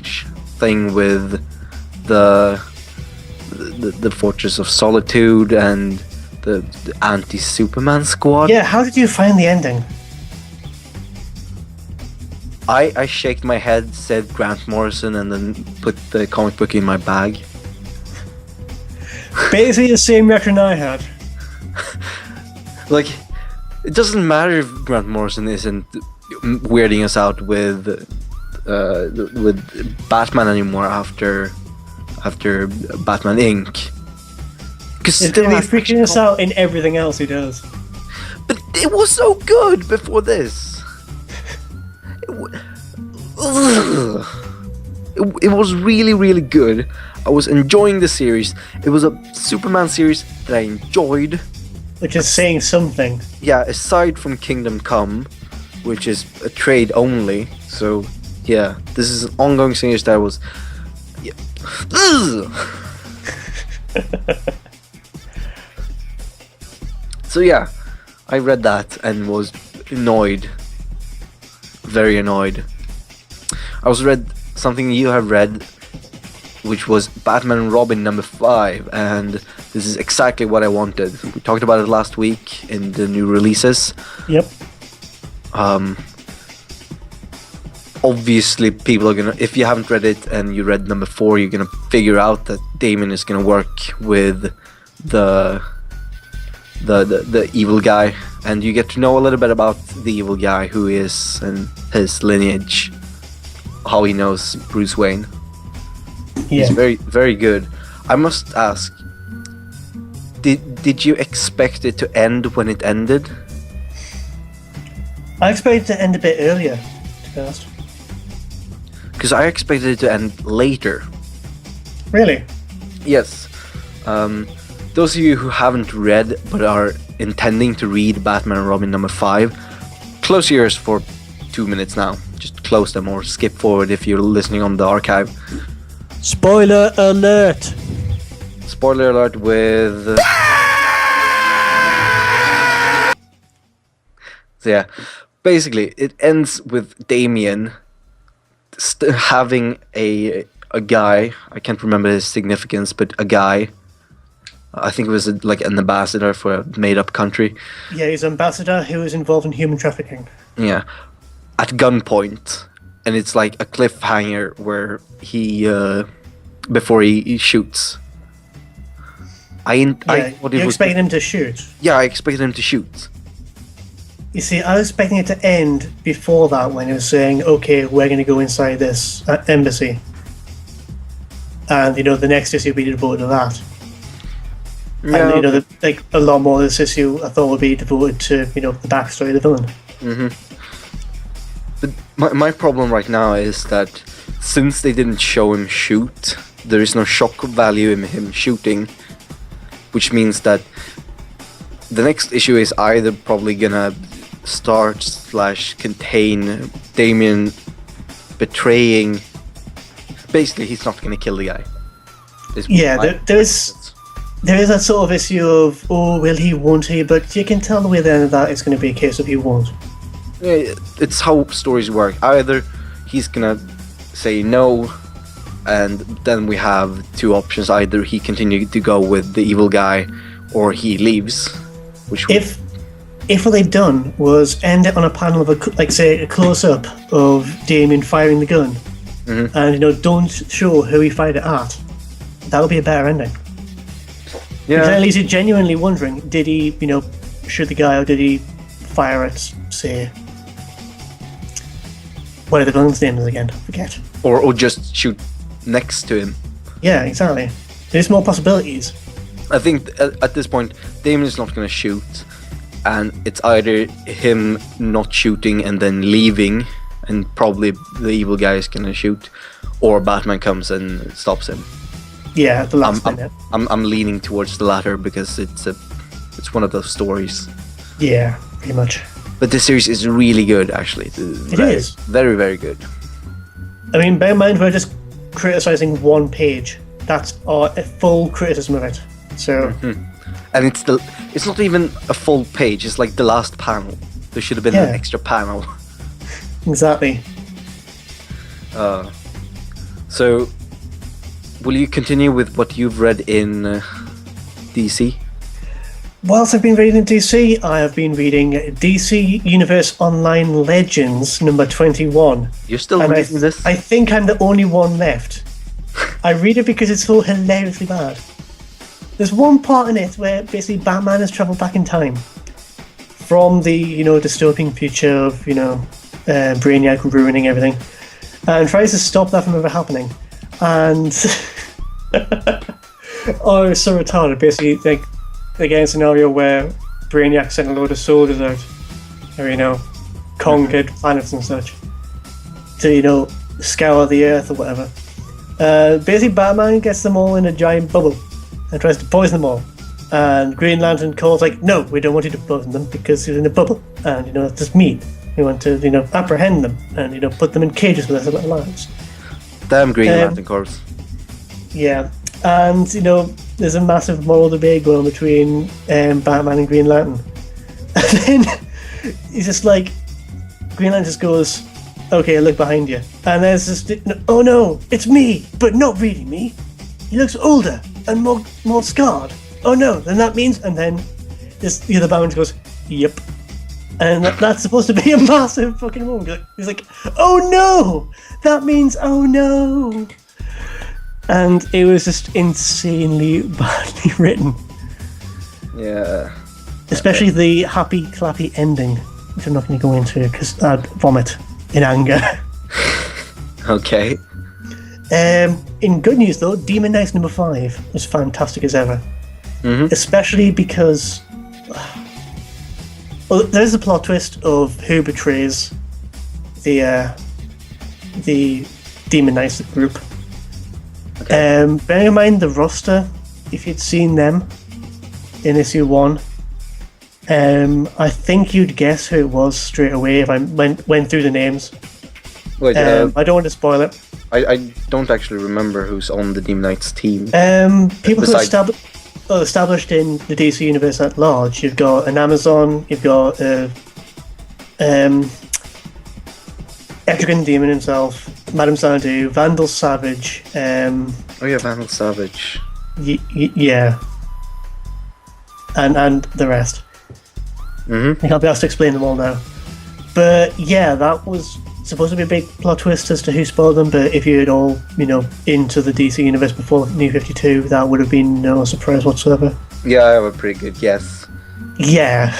thing with the Fortress of Solitude and the anti-Superman squad. Yeah, how did you find the ending? I shaked my head, said Grant Morrison, and then put the comic book in my bag. Basically the same reaction I had. Like, it doesn't matter if Grant Morrison isn't weirding us out with Batman anymore after Batman Inc. Because It's going to be freaking us out in everything else he does. But it was so good before this. It was really, really good. I was enjoying the series. It was a Superman series that I enjoyed. Which is saying something. Yeah, aside from Kingdom Come, which is a trade only. So, yeah, this is an ongoing series that was... Yeah. So yeah, I read that and was annoyed. Very annoyed. I also read something you have read, which was Batman and Robin number 5, and this is exactly what I wanted. We talked about it last week in the new releases. Yep. Obviously people are gonna, if you haven't read it and you read number 4, you're gonna figure out that Damon is gonna work with the evil guy, and you get to know a little bit about the evil guy, who he is and his lineage, how he knows Bruce Wayne. Yeah. It's very, very good. I must ask, did you expect it to end when it ended? I expected it to end a bit earlier, to be honest. Because I expected it to end later. Really? Yes. Those of you who haven't read but are intending to read Batman and Robin number 5, close your ears for 2 minutes now. Just close them or skip forward if you're listening on the archive. Spoiler alert! Spoiler alert with... So yeah, basically, it ends with Damien having a guy. I can't remember his significance, but a guy. I think it was like an ambassador for a made-up country. Yeah, he's an ambassador who is involved in human trafficking. Yeah, at gunpoint, and it's like a cliffhanger where he before he shoots. I thought You're it was. expecting him to shoot. Yeah, I expected him to shoot. You see, I was expecting it to end before that when he was saying, okay, we're going to go inside this embassy. And, the next issue will be devoted to that. Yeah, And, like, a lot more of this issue I thought would be devoted to, the backstory of the villain. But my problem right now is that since they didn't show him shoot, there is no shock value in him shooting, which means that the next issue is either probably gonna start/contain Damien betraying. Basically, he's not gonna kill the guy. Yeah, there is that sort of issue of, oh, will he, won't he? But you can tell the way the end of that is going to be a case of he won't. Yeah, it's how stories work. Either he's gonna say no, and then we have two options. Either he continues to go with the evil guy, or he leaves. If what they'd done was end it on a panel of a close up of Damien firing the gun, and don't show who he fired it at, that would be a better ending. Because at least you're genuinely wondering, did he, shoot the guy, or did he fire it, say, what are the villain's names again? I forget. Or just shoot next to him. Yeah, exactly. There's more possibilities. I think at this point, Damien's not going to shoot, and it's either him not shooting and then leaving, and probably the evil guy is going to shoot, or Batman comes and stops him. Yeah, the last minute. I'm leaning towards the latter because it's one of those stories. Yeah, pretty much. But this series is really good, actually. It is. Very, very good. I mean, bear in mind we're just criticising one page. That's a full criticism of it. So, and it's not even a full page. It's like the last panel. There should have been an extra panel. Exactly. So, will you continue with what you've read in DC? Whilst I've been reading DC, I have been reading DC Universe Online Legends number 21. You're still reading this? I think I'm the only one left. I read it because it's so hilariously bad. There's one part in it where basically Batman has travelled back in time from the, dystopian future of, Brainiac ruining everything, and tries to stop that from ever happening. And oh, it's so retarded. Basically, like, they get a scenario where Brainiac sent a load of soldiers out, or conquered planets and such, to scour the Earth or whatever. Basically, Batman gets them all in a giant bubble and tries to poison them all. And Green Lantern calls like, no, we don't want you to poison them because he's in a bubble, and that's just mean. We want to apprehend them and put them in cages with their little lives. Damn Green Lantern Corps. Yeah, and there's a massive moral debate going between Batman and Green Lantern. And then he's just like, Green Lantern just goes, okay, look behind you. And there's this, oh no, it's me, but not really me. He looks older and more scarred. Oh no, then that means, and then the other Batman goes, yep. And that's supposed to be a massive fucking moment. He's like, oh no, that means oh no. And it was just insanely badly written. Yeah. Especially the happy, clappy ending, which I'm not going to go into because I'd vomit in anger. Okay. In good news though, Demon Knights number 5 was fantastic as ever. Especially because there's a plot twist of who betrays the Demon Knights group. Okay. Bearing in mind the roster, if you'd seen them in issue 1, I think you'd guess who it was straight away if I went through the names. Wait, I don't want to spoil it. I don't actually remember who's on the Demon Knights team. People who are established in the DC universe at large. You've got an Amazon, you've got Etrigan Demon himself, Madame Xanadu, Vandal Savage, Oh yeah, Vandal Savage. yeah, and the rest. Mm-hmm. I can't be asked to explain them all now. But yeah, that was supposed to be a big plot twist as to who spoiled them, but if you had all, into the DC universe before New 52, that would have been no surprise whatsoever. Yeah, I have a pretty good guess. Yeah.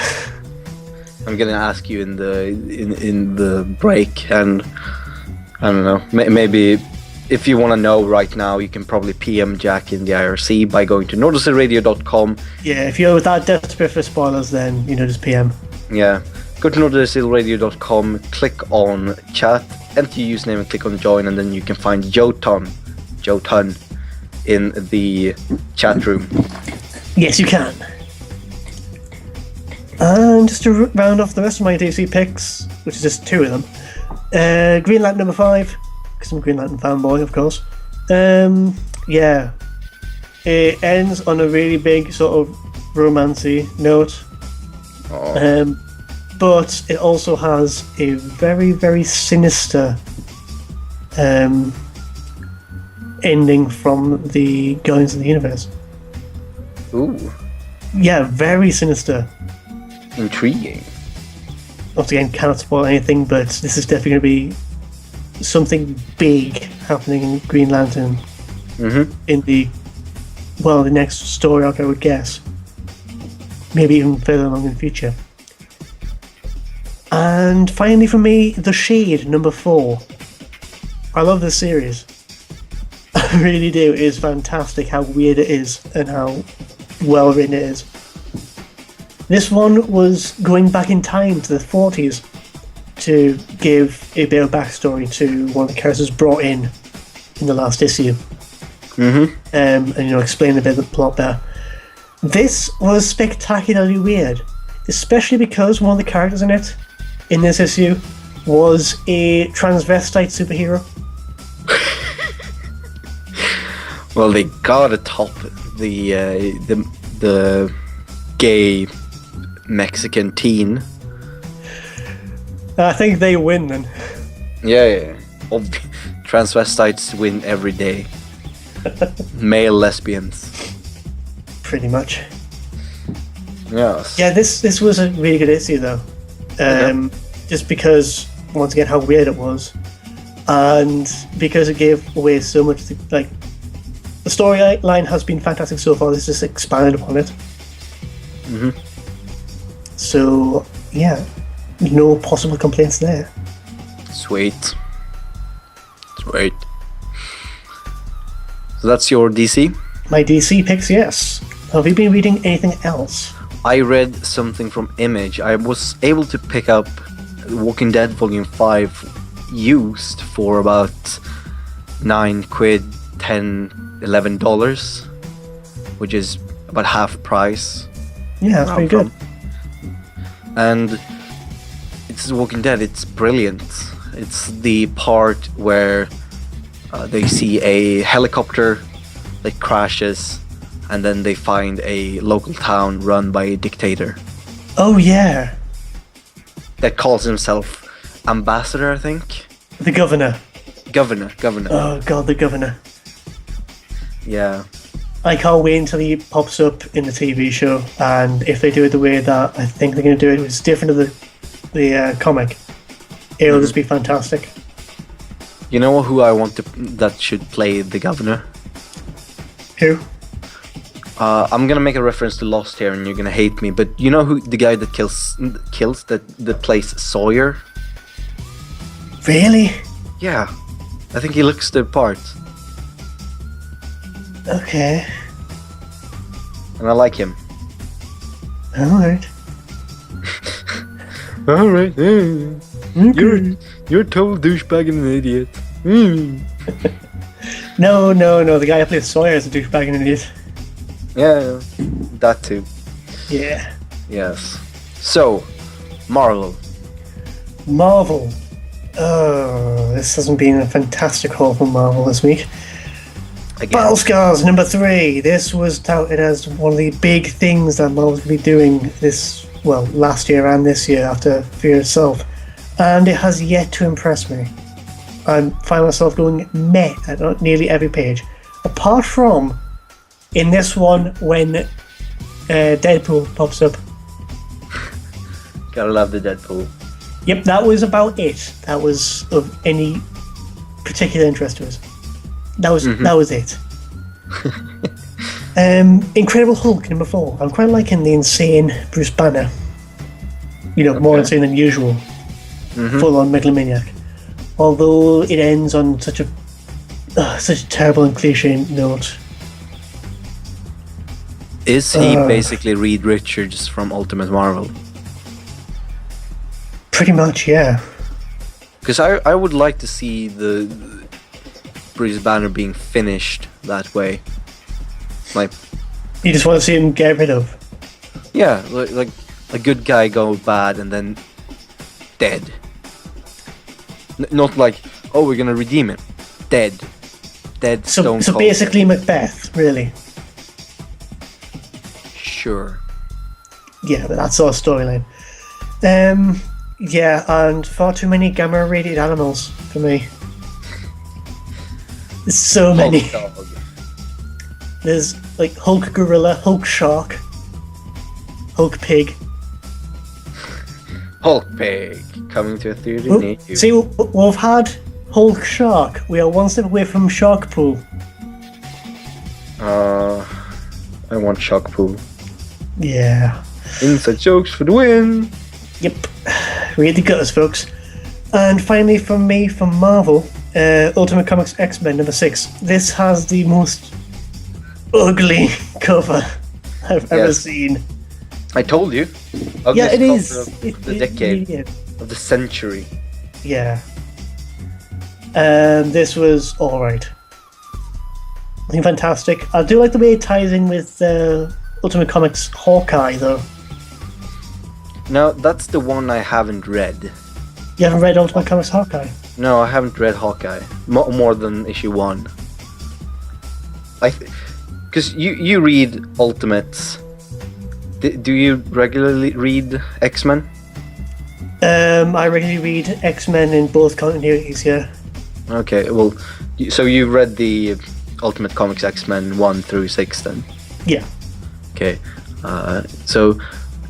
I'm gonna ask you in the break, and I don't know. Maybe if you want to know right now, you can probably PM Jack in the IRC by going to NorrisonRadio.com. Yeah, if you're that desperate for spoilers, then just PM. Yeah, go to NorrisonRadio.com, click on chat, enter your username, and click on join, and then you can find Joe Tun, in the chat room. Yes, you can. And just to round off the rest of my DC picks, which is just 2 of them, Green Lantern number 5, because I'm a Green Lantern fanboy, of course. Yeah, it ends on a really big sort of romancy note, but it also has a very, very sinister ending from the Guardians of the Universe. Ooh, Yeah, very sinister. intriguing. Once again, cannot spoil anything, but this is definitely going to be something big happening in Green Lantern in the next story arc, I would guess. Maybe even further along in the future. And finally for me, The Shade, number 4. I love this series. I really do. It is fantastic how weird it is and how well written it is. This one was going back in time to the 40s to give a bit of backstory to one of the characters brought in the last issue. And explain a bit of the plot there. This was spectacularly weird, especially because one of the characters in it, in this issue, was a transvestite superhero. Well, they gotta top the gay Mexican teen. I think they win then. Yeah. Transvestites win every day. Male lesbians. Pretty much. Yes. Yeah, this was a really good issue though. Just because, once again, how weird it was. And because it gave away so much, the storyline has been fantastic so far. This just expanded upon it. So, yeah, no possible complaints there. Sweet. So that's your DC? My DC picks, yes. Have you been reading anything else? I read something from Image. I was able to pick up Walking Dead Volume 5 used for about £9, $10, $11, which is about half price. Yeah, that's pretty good. And it's Walking Dead, it's brilliant. It's the part where they see a helicopter that crashes, and then they find a local town run by a dictator Oh, yeah. that calls himself Ambassador, I think. The Governor. Governor. Oh, God, the Governor. Yeah. I can't wait until he pops up in the TV show, and if they do it the way that I think they're going to do it, it's different to the comic. It'll just be fantastic. You know who I want that should play the Governor? Who? I'm gonna make a reference to Lost here, and you're gonna hate me, but you know who the guy that kills that plays Sawyer? Really? Yeah, I think he looks the part, Okay. and I like him. Alright. All right, you're a total douchebag and an idiot. No, the guy who plays Sawyer is a douchebag and an idiot. Yeah, that too. Yeah. Yes. So, Marvel. Marvel. Oh, this hasn't been a fantastic haul from Marvel this week. Again. Battle Scars number 3. This was touted as one of the big things that Marvel's going to be doing last year and this year after Fear itself. and it has yet to impress me. I find myself going meh at nearly every page, apart from in this one when Deadpool pops up. Gotta love the Deadpool. Yep, that was about it. That was of any particular interest to us. That was it. Incredible Hulk number 4. I'm quite liking the insane Bruce Banner. More insane than usual. Full-on megalomaniac. Although it ends on such a terrible and cliche note. Is he basically Reed Richards from Ultimate Marvel? Pretty much, yeah. Because I would like to see the Bruce Banner being finished that way. Like, You just want to see him get rid of. yeah, like a good guy go bad and then dead. Not like, oh, we're gonna redeem him. Dead. Stone So cold. basically Macbeth, really. Sure. Yeah, but that's our storyline. Yeah, and far too many gamma-radiated animals for me. There's so many. Hulk dog. There's like Hulk gorilla, Hulk shark, Hulk pig. Hulk pig coming to a theater near you. See, we've had Hulk shark. We are one step away from shark pool. I want Shock Pool. Yeah. Inside jokes for the win. Yep. Read the gutters, folks. And finally, from me, from Marvel, Ultimate Comics X-Men number 6. This has the most ugly cover I've ever seen. I told you. Yeah, it Ugliest is. cover of the decade, really is. of the century. Yeah. This was alright. Nothing fantastic. I do like the way it ties in with Ultimate Comics Hawkeye, though. No, that's the one I haven't read. You haven't read Ultimate Comics Hawkeye? No, I haven't read Hawkeye. More than issue 1. Because you read Ultimates. Do you regularly read X-Men? I regularly read X-Men in both continuities, yeah. Okay, well, so you've read the Ultimate Comics X-Men 1 through 6 then? Yeah. Okay, so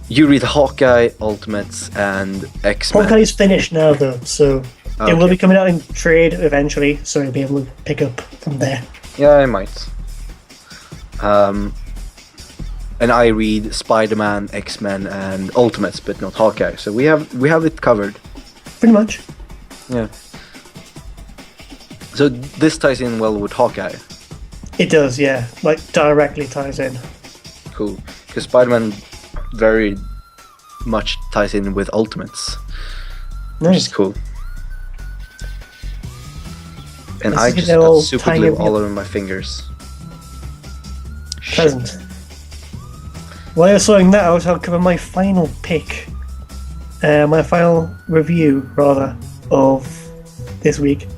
you read Hawkeye, Ultimates, and X-Men. Hawkeye's finished now, though, so it will Okay. be coming out in trade eventually, so you'll be able to pick up from there. Yeah, I might. And I read Spider-Man, X-Men, and Ultimates, but not Hawkeye. So we have it covered. Pretty much. Yeah. So this ties in well with Hawkeye. It does, yeah. Like, directly ties in. Cool. Because Spider-Man very much ties in with Ultimates, which is Nice. cool. And This I is just they're got all super tying glue in- all over my fingers. Present. While you're sorting that out, I'll cover my final pick. My final review, rather, of this week,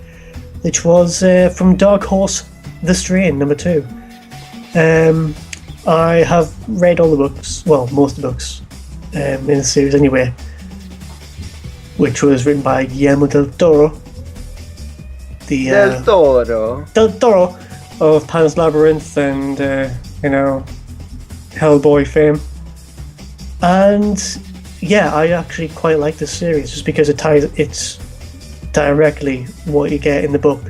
which was from Dark Horse, The Strain, number 2. I have read all the books, well, most of the books, in the series anyway, which was written by Guillermo del Toro. Del Toro. Del Toro of Pan's Labyrinth and, Hellboy fame. And yeah, I actually quite like this series just because it's directly what you get in the book.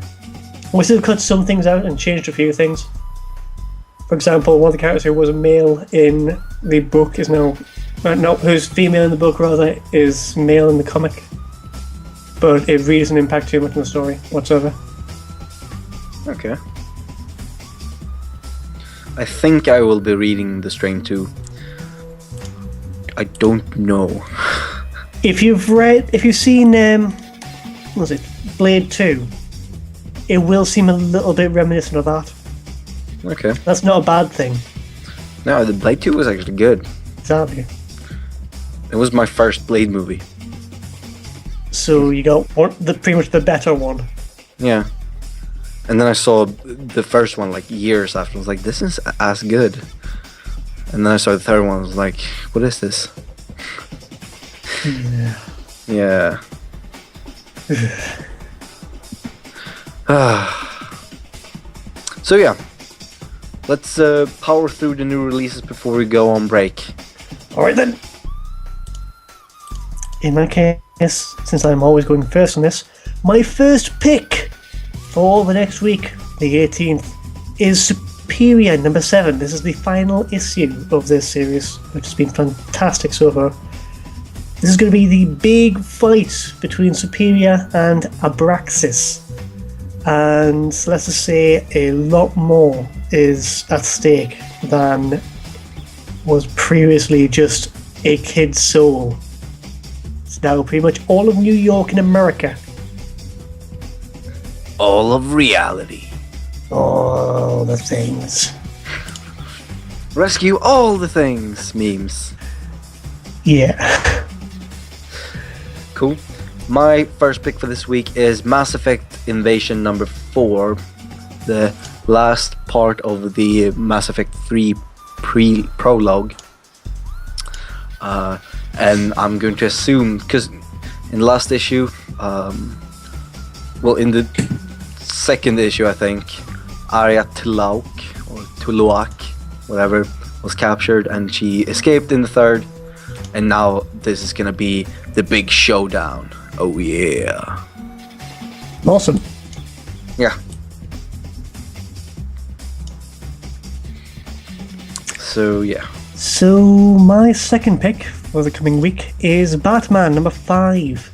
We still cut some things out and changed a few things. For example, one of the characters who was a male in the book is now, no, who's female in the book rather, is male in the comic. But it really doesn't impact too much on the story whatsoever. Okay. I think I will be reading The Strain 2. I don't know. If you've seen, what was it, Blade 2, it will seem a little bit reminiscent of that. Okay. That's not a bad thing, No, the Blade 2 was actually good. exactly. It was my first Blade movie. So you got pretty much the better one. Yeah. And then I saw the first one like years after. I was like, this is as good. And then I saw the third one. I was like, what is this? Yeah. Yeah. So yeah, let's power through the new releases before we go on break. Alright then. In that case, since I'm always going first on this, my first pick for the next week, the 18th, is Superior number 7. This is the final issue of this series, which has been fantastic so far. This is going to be the big fight between Superior and Abraxas. And let's just say a lot more is at stake than was previously just a kid's soul. It's now pretty much all of New York and America. All of reality. All the things. Rescue all the things. Memes. Yeah. Cool. My first pick for this week is Mass Effect Invasion number 4, the last part of the Mass Effect 3 prologue. And I'm going to assume, because in the last issue, well, in the second issue, I think, Arya Tuluak, whatever, was captured, and she escaped in the third, and now this is gonna be the big showdown. Oh yeah. Awesome. Yeah. So yeah. So my second pick for the coming week is Batman number 5.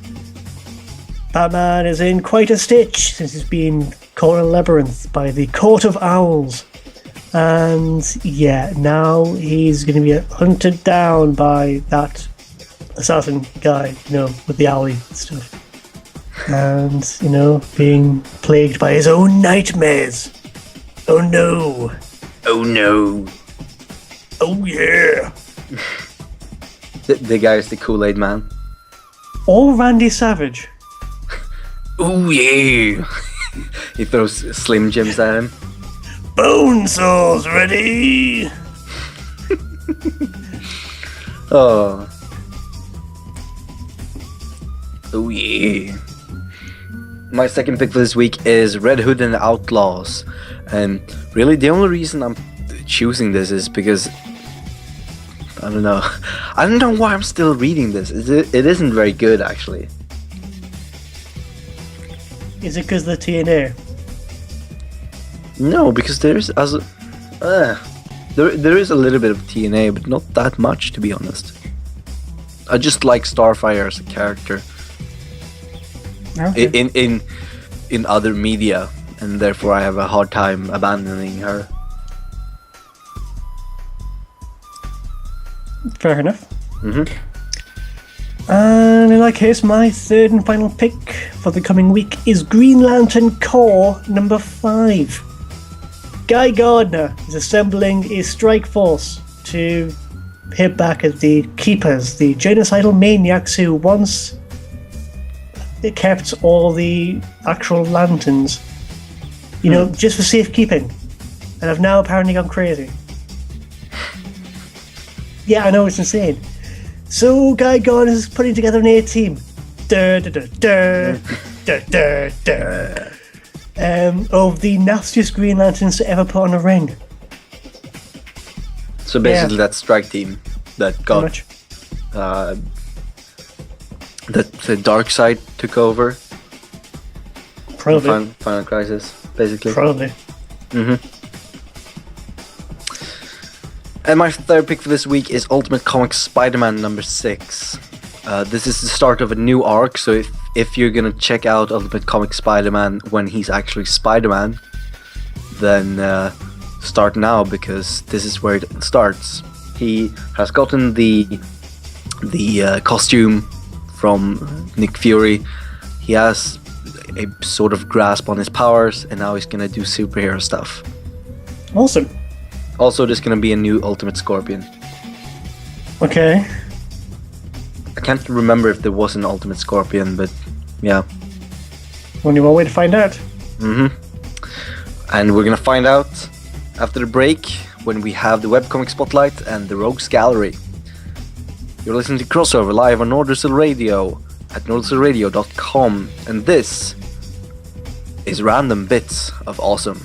Batman is in quite a stitch since he's been caught in a labyrinth by the Court of Owls. And yeah, now he's going to be hunted down by that assassin guy, you know, with the owlie stuff. And, you know, being plagued by his own nightmares. Oh no. Oh no. Oh yeah. The guy is the Kool-Aid man. Or Randy Savage. Oh yeah. He throws Slim Jims at him. Bone saws ready. Oh. Oh yeah. My second pick for this week is Red Hood and the Outlaws. And really the only reason I'm choosing this is because I don't know why I'm still reading this. It isn't very good actually. Is it because of the TNA? No, because there is there is a little bit of TNA, but not that much to be honest. I just like Starfire as a character. Okay. In other media, and therefore I have a hard time abandoning her. Fair enough. Mm-hmm. And in that case, my third and final pick for the coming week is Green Lantern Corps number 5. Guy Gardner is assembling a strike force to hit back at the Keepers, the genocidal maniacs who once kept all the actual lanterns, you know, just for safekeeping, and have now apparently gone crazy. Yeah, I know, it's insane. So Guy Gardner is putting together an A-team. Of the nastiest Green Lanterns to ever put on a ring. So basically, that strike team that got Pretty much. that the dark side took over. Probably. Final Crisis, basically. Probably. And my third pick for this week is Ultimate Comics Spider-Man number 6. This is the start of a new arc, so if you're gonna check out Ultimate Comics Spider-Man when he's actually Spider-Man, then start now, because this is where it starts. He has gotten the costume from Nick Fury. He has a sort of grasp on his powers, and now he's gonna do superhero stuff. Awesome. Also, there's gonna be a new Ultimate Scorpion. Okay. I can't remember if there was an Ultimate Scorpion, but yeah. Only one way to find out. And we're gonna find out after the break, when we have the Webcomic Spotlight and the Rogues Gallery. You're listening to Crossover live on Nordersill Radio, at MorrisonRadio.com, and this is Random Bits of Awesome.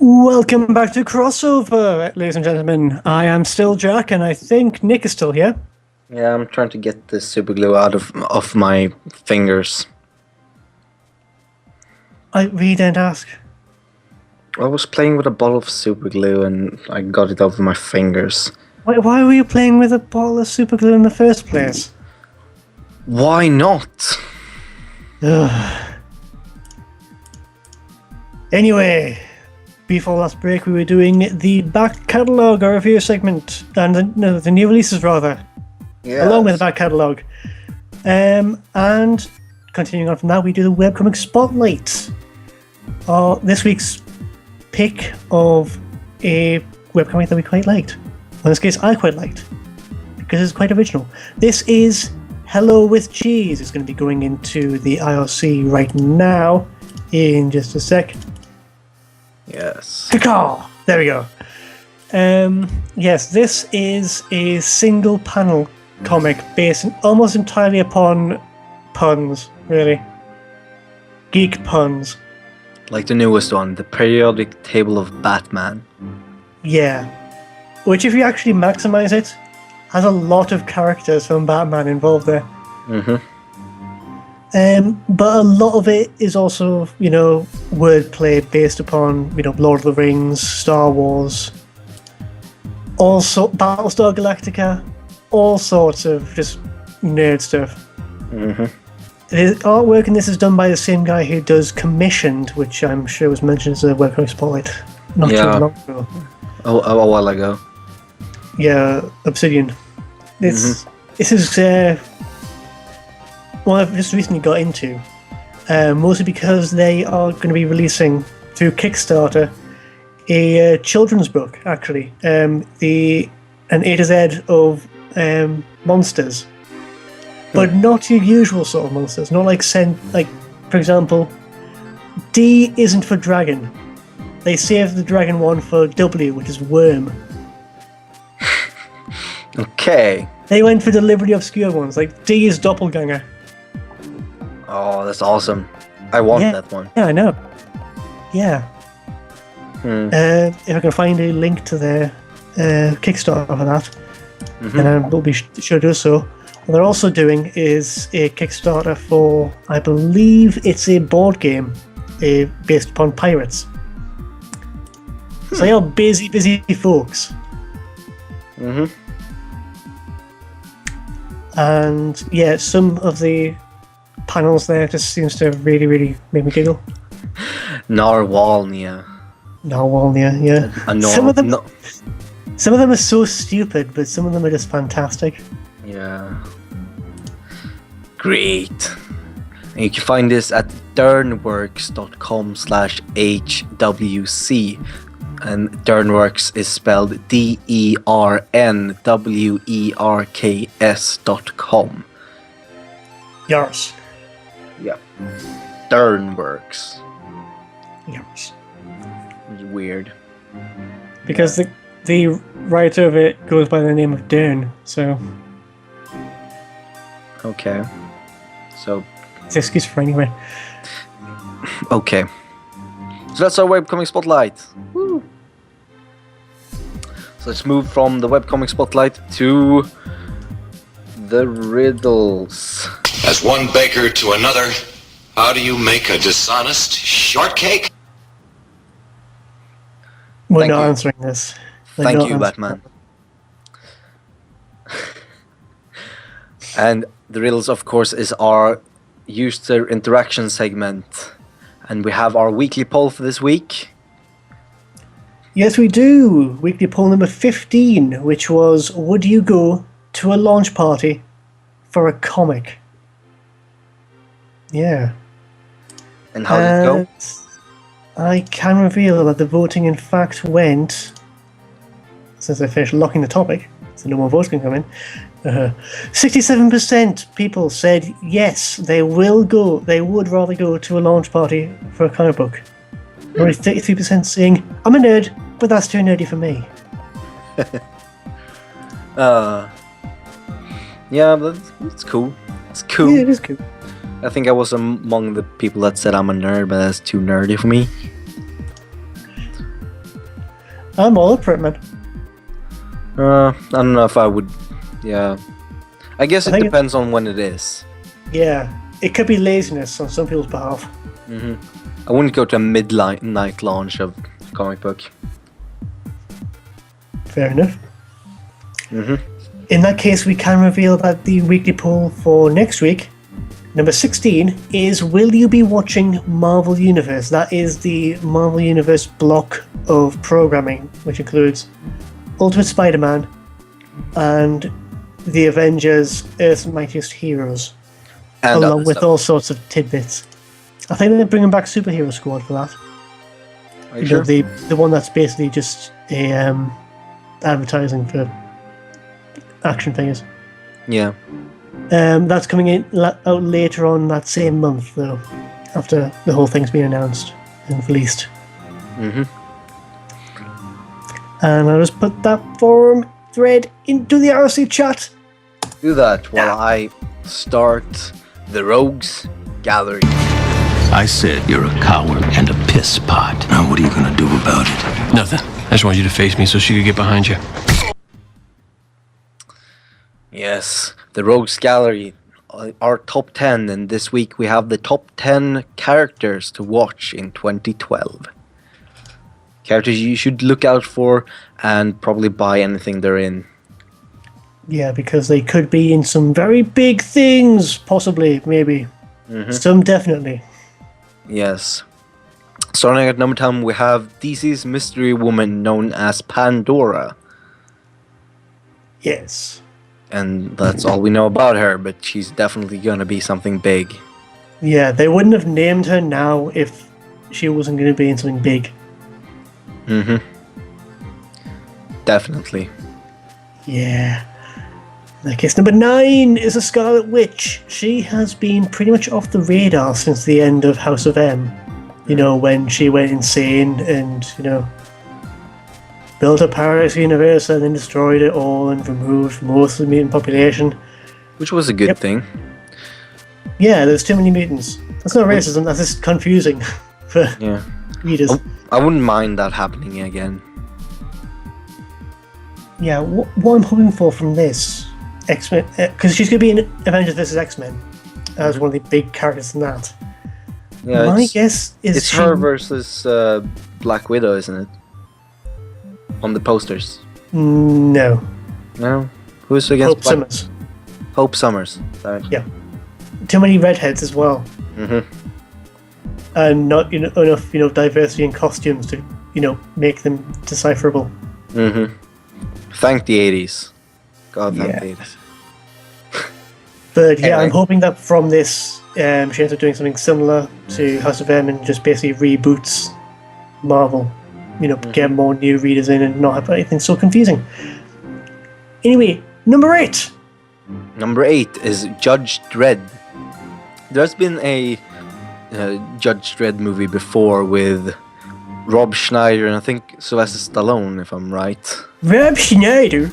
Welcome back to Crossover, ladies and gentlemen. I am still Jack, and I think Nick is still here. Yeah, I'm trying to get the super glue out of my fingers. I really didn't ask. I was playing with a bottle of super glue and I got it over my fingers. Why were you playing with a bottle of super glue in the first place? Why not? Anyway, before last break, we were doing the back catalogue, our review segment, and the new releases rather, along with the back catalogue. And continuing on from that, we do the Webcomic Spotlight. This week's pick of a webcomic that we quite liked. In this case, I quite liked, because it's quite original. This is Hello with Cheese. It's going to be going into the IRC right now, in just a sec. Yes. Caw! There we go. Yes, this is a single panel comic based almost entirely upon puns, really. Geek puns. Like the newest one, the periodic table of Batman. Yeah. Which, if you actually maximize it, has a lot of characters from Batman involved there. Mm-hmm. But a lot of it is also, wordplay based upon, Lord of the Rings, Star Wars, also Battlestar Galactica, all sorts of just nerd stuff. Mm-hmm. The artwork in this is done by the same guy who does Commissioned, which I'm sure was mentioned as a webcomic spotlight not too long ago. A while ago. Yeah, Obsidian. This is one I've just recently got into, mostly because they are going to be releasing through Kickstarter a children's book, actually, an A to Z of monsters, but not your usual sort of monsters. Not like for example, D isn't for dragon. They saved the dragon one for W, which is worm. Okay. They went for deliberately obscure ones, like D is doppelganger. Oh, that's awesome. I want that one. Yeah, I know. Yeah. If I can find a link to their Kickstarter for that, then we'll be sure to do so. What they're also doing is a Kickstarter for, I believe it's a board game based upon pirates. So they are busy folks. And yeah, some of the panels there just seems to really make me giggle. Narwhalnia. Yeah. Some of them are so stupid, but some of them are just fantastic. Yeah. Great. And you can find this at dernworks.com/HWC. And Dernworks is spelled DERNWERKS.com. Yars. Yeah. Dernworks. Yars. It's weird. Because the writer of it goes by the name of Dern, so Okay. So, it's an excuse for anyway. okay. So that's our webcomic spotlight. Woo. So let's move from the webcomic spotlight to the riddles. As one baker to another, how do you make a dishonest shortcake? We're Thank not you. answering this. We're Thank not you, answering Batman. And the riddles, of course, is our user interaction segment. And we have our weekly poll for this week. Yes, we do. Weekly poll number 15, which was, would you go to a launch party for a comic? Yeah. And how did it go? I can reveal that the voting in fact went, since I finished locking the topic, so no more votes can come in, 67% people said yes, they will go. They would rather go to a launch party for a comic book. Only 33% saying, I'm a nerd, but that's too nerdy for me. Yeah, but it's cool. It's cool. Yeah, it is cool. I think I was among the people that said I'm a nerd, but that's too nerdy for me. I'm all up for it, man. I don't know if I would. Yeah, I guess I it think depends on when it is. Yeah, it could be laziness on some people's behalf. I wouldn't go to a midnight launch of a comic book. Fair enough. In that case, we can reveal that the weekly poll for next week, number 16, is will you be watching Marvel Universe? That is the Marvel Universe block of programming, which includes Ultimate Spider-Man and the Avengers Earth's Mightiest Heroes, And along other with stuff. all sorts of tidbits. I think they're bringing back Superhero Squad for that. Are you sure? The one that's basically just a advertising for action figures. Yeah. That's coming out later on that same month, though, after the whole thing's been announced and released. And I'll just put that forum thread into the RC chat. Do that while I start the Rogues Gallery. I said you're a coward and a piss pot. Now what are you gonna do about it? Nothing. I just want you to face me so she could get behind you. Yes, the Rogues Gallery, our top 10, and this week we have the top 10 characters to watch in 2012. Characters you should look out for and probably buy anything they're in. Yeah, because they could be in some very big things, possibly, maybe. Some definitely. Yes. Starting at number 10, we have DC's mystery woman known as Pandora. Yes. And that's all we know about her, but she's definitely gonna be something big. Yeah, they wouldn't have named her now if she wasn't going to be in something big. Definitely. Yeah. In that case, number 9 is a Scarlet Witch. She has been pretty much off the radar since the end of House of M. You know, when she went insane and, you know, built a paradise universe and then destroyed it all and removed most of the mutant population. Which was a good thing. Yeah, there's too many mutants. That's not racism, that's just confusing for Yeah. readers. I wouldn't mind that happening again. Yeah, what I'm hoping for from this X-Men, because she's going to be in Avengers vs. X-Men as one of the big characters in that. Yeah, My guess is it's her versus Black Widow, isn't it? On the posters. No, No? Who's against Hope Summers. Hope Summers. Sorry. Yeah. Too many redheads as well. And not enough diversity in costumes to make them decipherable. Thank the 80s. God, thank Yeah. the 80s. But yeah, Anyway. I'm hoping that from this, she ends up doing something similar to House of M and just basically reboots Marvel. Get more new readers in and not have anything so confusing. Anyway, number 8. Number 8 is Judge Dredd. There's been a Judge Dredd movie before with Rob Schneider and I think Sylvester Stallone, if I'm right. Rob Schneider.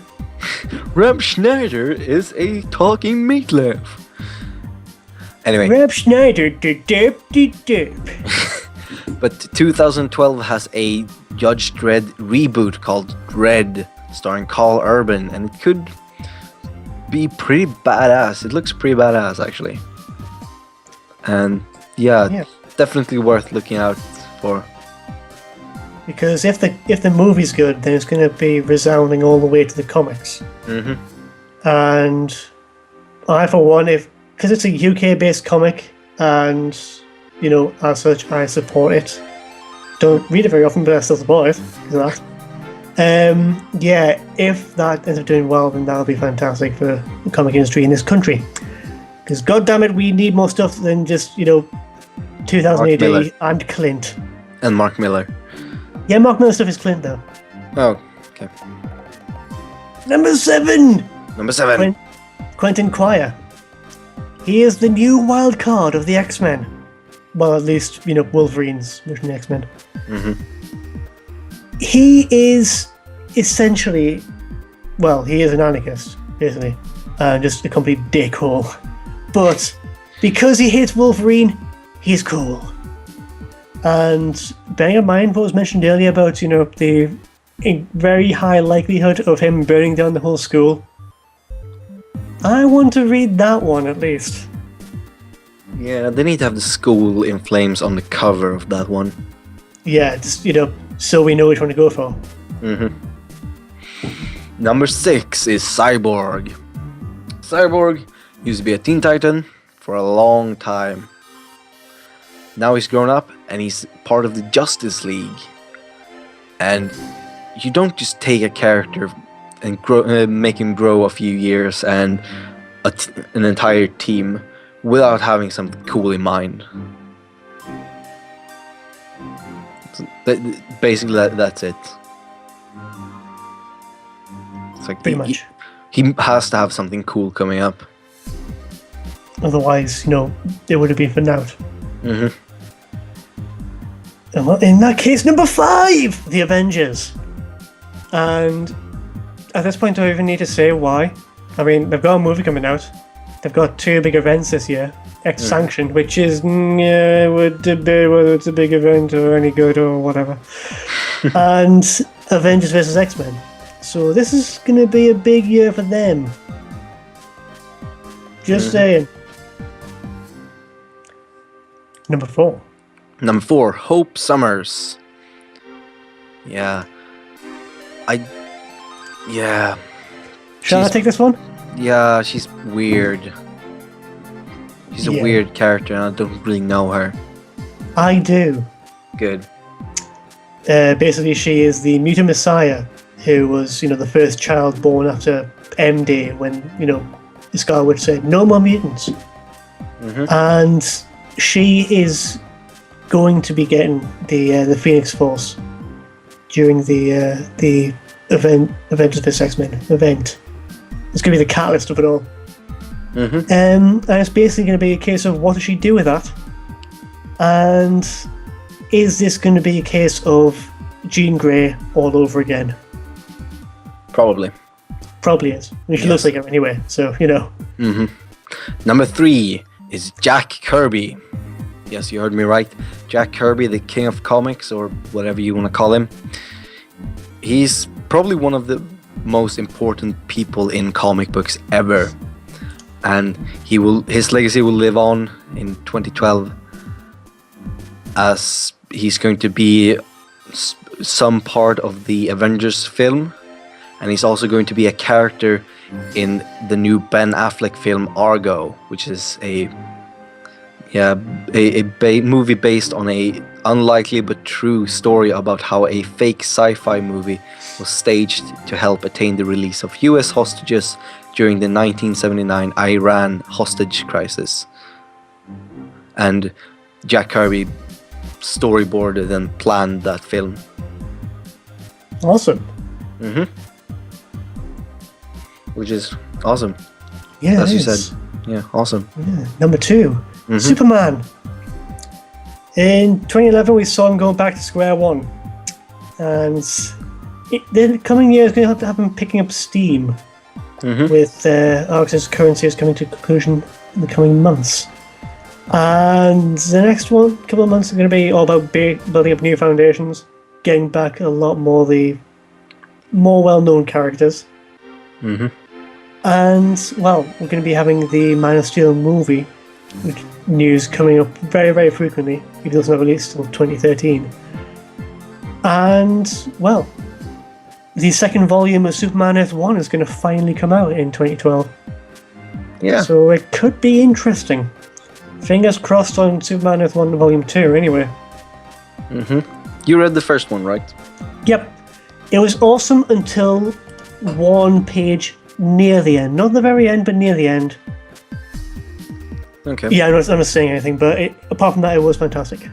Rob Schneider is a talking meatloaf. Anyway, Rob Schneider. Derp. but 2012 has a Judge Dredd reboot called Dredd, starring Carl Urban, and it could be pretty badass. It looks pretty badass, actually. And yeah, definitely worth looking out for. Because if the movie's good, then it's going to be resounding all the way to the comics. And I, for one, because it's a UK-based comic, and as such, I support it. Don't read it very often, but I still support it because of that. Yeah, if that ends up doing well, then that'll be fantastic for the comic industry in this country. Because goddammit, we need more stuff than just 2000 Mark AD Millar. and Clint. And Mark Millar. Yeah, Mark Millar stuff is Clint though. Oh, okay. Number 7. Number 7. Quentin Quire. He is the new wild card of the X-Men. Well, at least, Wolverine's version of the X-Men. He is essentially, he is an anarchist, basically. Just a complete dickhole. But because he hates Wolverine, he's cool. And bearing in mind what was mentioned earlier about, the very high likelihood of him burning down the whole school, I want to read that one at least. Yeah, they need to have the school in flames on the cover of that one. Yeah, just, so we know which one to go for. Number 6 is Cyborg. Cyborg used to be a Teen Titan for a long time. Now he's grown up and he's part of the Justice League. And you don't just take a character and make him grow a few years and an entire team without having something cool in mind. Basically, that's it. It's like Pretty much. He has to have something cool coming up. Otherwise, it would have been for now. And well, in that case, number 5, The Avengers. And at this point, do I even need to say why? I mean, they've got a movie coming out. They've got 2 big events this year. X-Sanctioned, which is, would debate whether it's a big event or any good or whatever. And Avengers vs. X-Men. So this is going to be a big year for them. Just saying. Number 4. Number 4, Hope Summers. Yeah. Shall I take this one? Yeah, she's weird. She's a weird character and I don't really know her. I do. Good. Basically, she is the mutant messiah who was, the first child born after M Day when, the Scarlet Witch said, no more mutants. And she is going to be getting the Phoenix Force during the Avengers vs. X-Men event. It's going to be the catalyst of it all. And it's basically going to be a case of what does she do with that? And is this going to be a case of Jean Grey all over again? Probably. Probably is. I mean, she looks like her anyway, so, Number 3 is Jack Kirby. Yes, you heard me right. Jack Kirby, the king of comics, or whatever you want to call him. He's probably one of the most important people in comic books ever. And his legacy will live on in 2012 as he's going to be some part of the Avengers film, and he's also going to be a character in the new Ben Affleck film Argo, which is a movie based on a unlikely but true story about how a fake sci-fi movie was staged to help attain the release of US hostages during the 1979 Iran hostage crisis. And Jack Kirby storyboarded and planned that film. Awesome. Which is awesome. Yeah, as you it is. said. Yeah, awesome. Yeah. Number 2, Superman. In 2011, we saw him going back to square one. And the coming year is going to have to have him picking up steam. With Arx's current series coming to a conclusion in the coming months. And the next couple of months are going to be all about building up new foundations, getting back a lot more the more well-known characters. And, well, we're going to be having the Man of Steel movie news coming up very, very frequently, even though it's not released until 2013. And, well, the second volume of Superman Earth 1 is going to finally come out in 2012. Yeah. So it could be interesting. Fingers crossed on Superman Earth 1 Volume 2, anyway. You read the first one, right? Yep. It was awesome until one page near the end. Not the very end, but near the end. Okay. Yeah, I'm not saying anything, but apart from that, it was fantastic.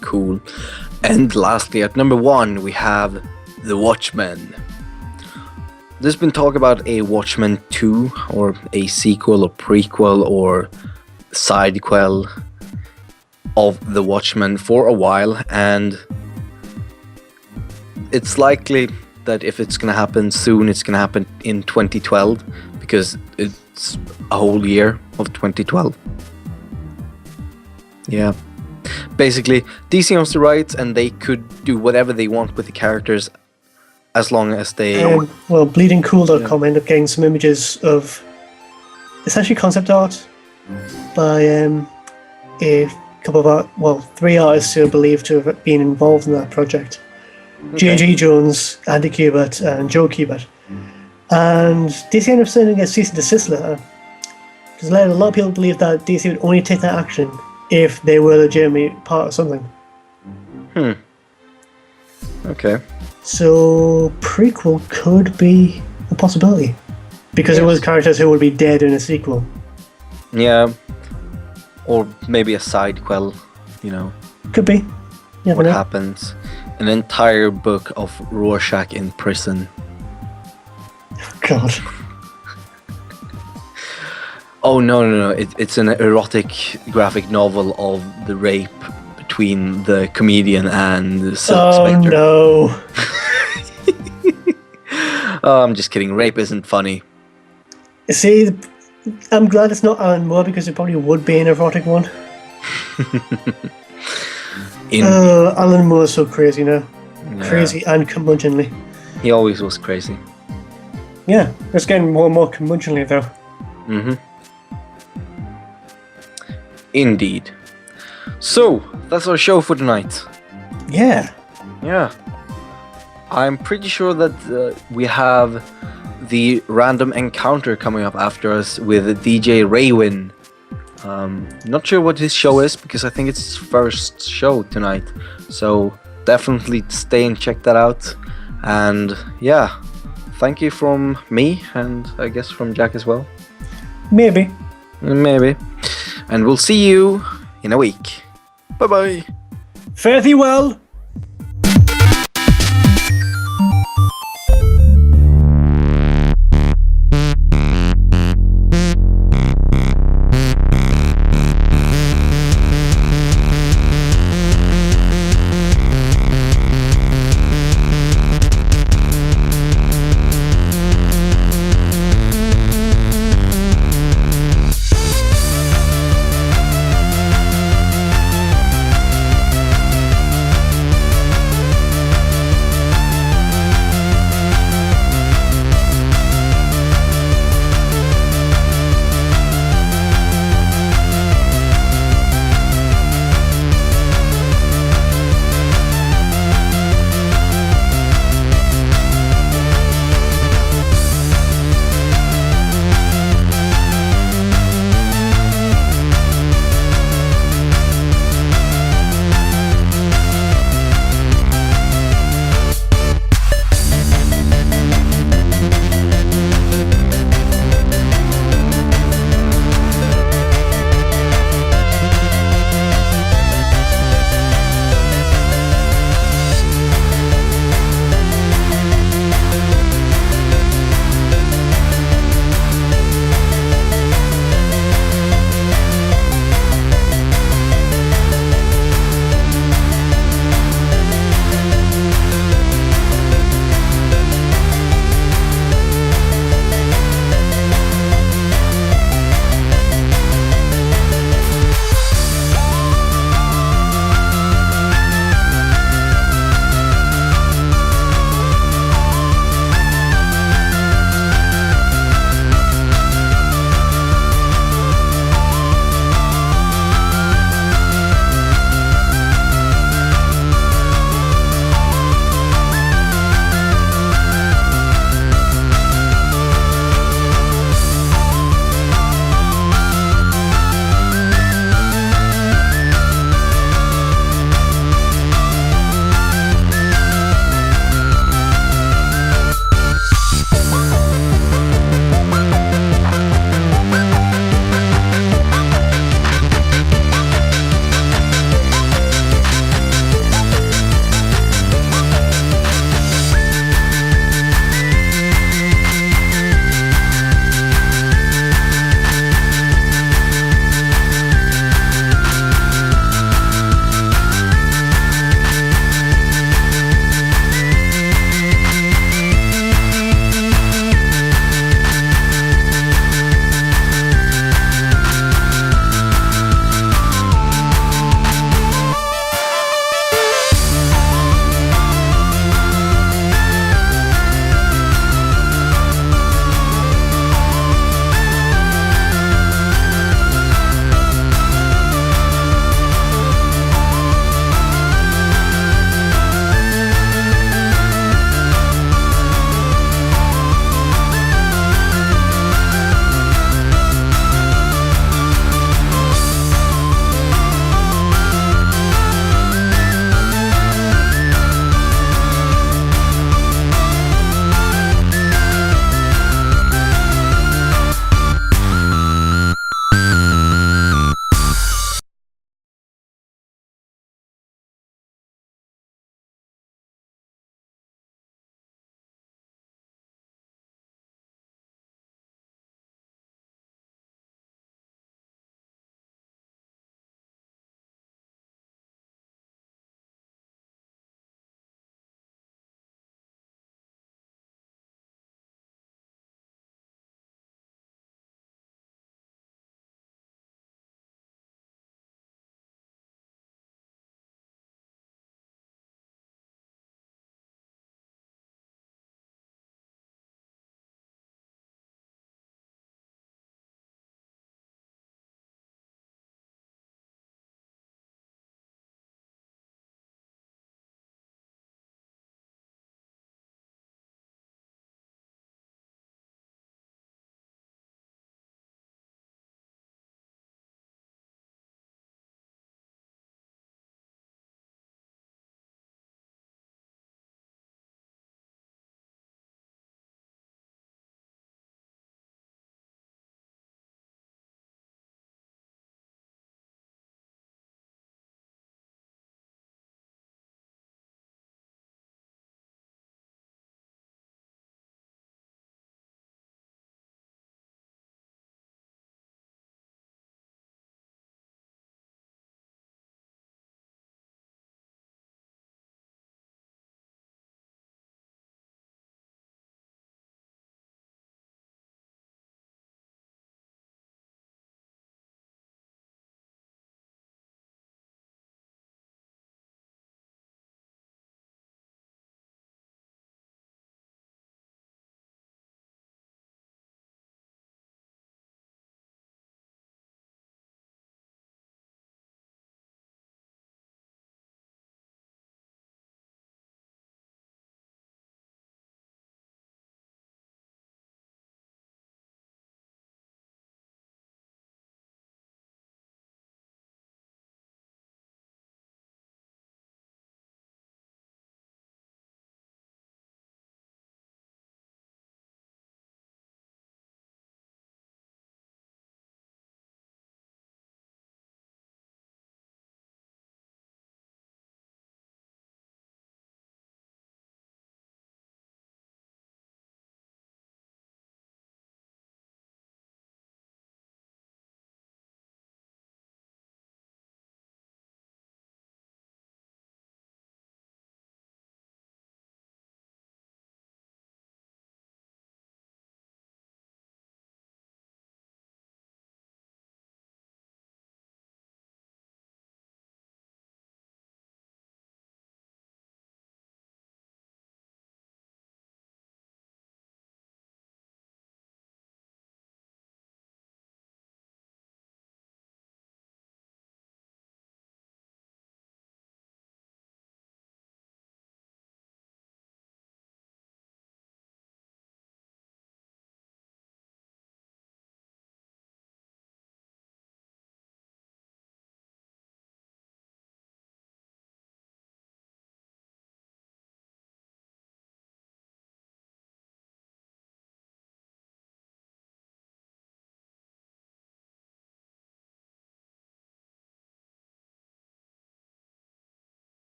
Cool. And lastly, at number 1, we have The Watchmen. there's been talk about a Watchmen 2 or a sequel or prequel or sidequel of the Watchmen for a while, and it's likely that if it's gonna happen soon, it's gonna happen in 2012 because it's a whole year of 2012. Yeah. Basically, DC owns the rights and they could do whatever they want with the characters as long as they... Well, bleedingcool.com ended up getting some images of essentially concept art by a couple of three artists who are believed to have been involved in that project. J.G. Jones, Andy Kubert, and Joe Kubert. And DC ended up sending a cease and desist letter, because a lot of people believe that DC would only take that action if they were legitimately part of something. Okay. So prequel could be a possibility, because it was characters who would be dead in a sequel. Yeah. Or maybe a sidequel, you know. Could be. Yeah, What happens? An entire book of Rorschach in prison. God. Oh no! It's an erotic graphic novel of the rape between the comedian and the Spectre. No. Oh, I'm just kidding. Rape isn't funny. See, I'm glad it's not Alan Moore, because it probably would be an erotic one. Alan Moore's so crazy now. Yeah. Crazy and curmudgeonly. He always was crazy. Yeah, it's getting more and more curmudgeonly though. Mm-hmm. Indeed. So, that's our show for tonight. Yeah. Yeah. I'm pretty sure that we have the random encounter coming up after us with DJ Raywin. Not sure what his show is, because I think it's his first show tonight. So definitely stay and check that out. And yeah, thank you from me, and I guess from Jack as well. Maybe. Maybe. And we'll see you in a week. Bye bye. Fare thee well.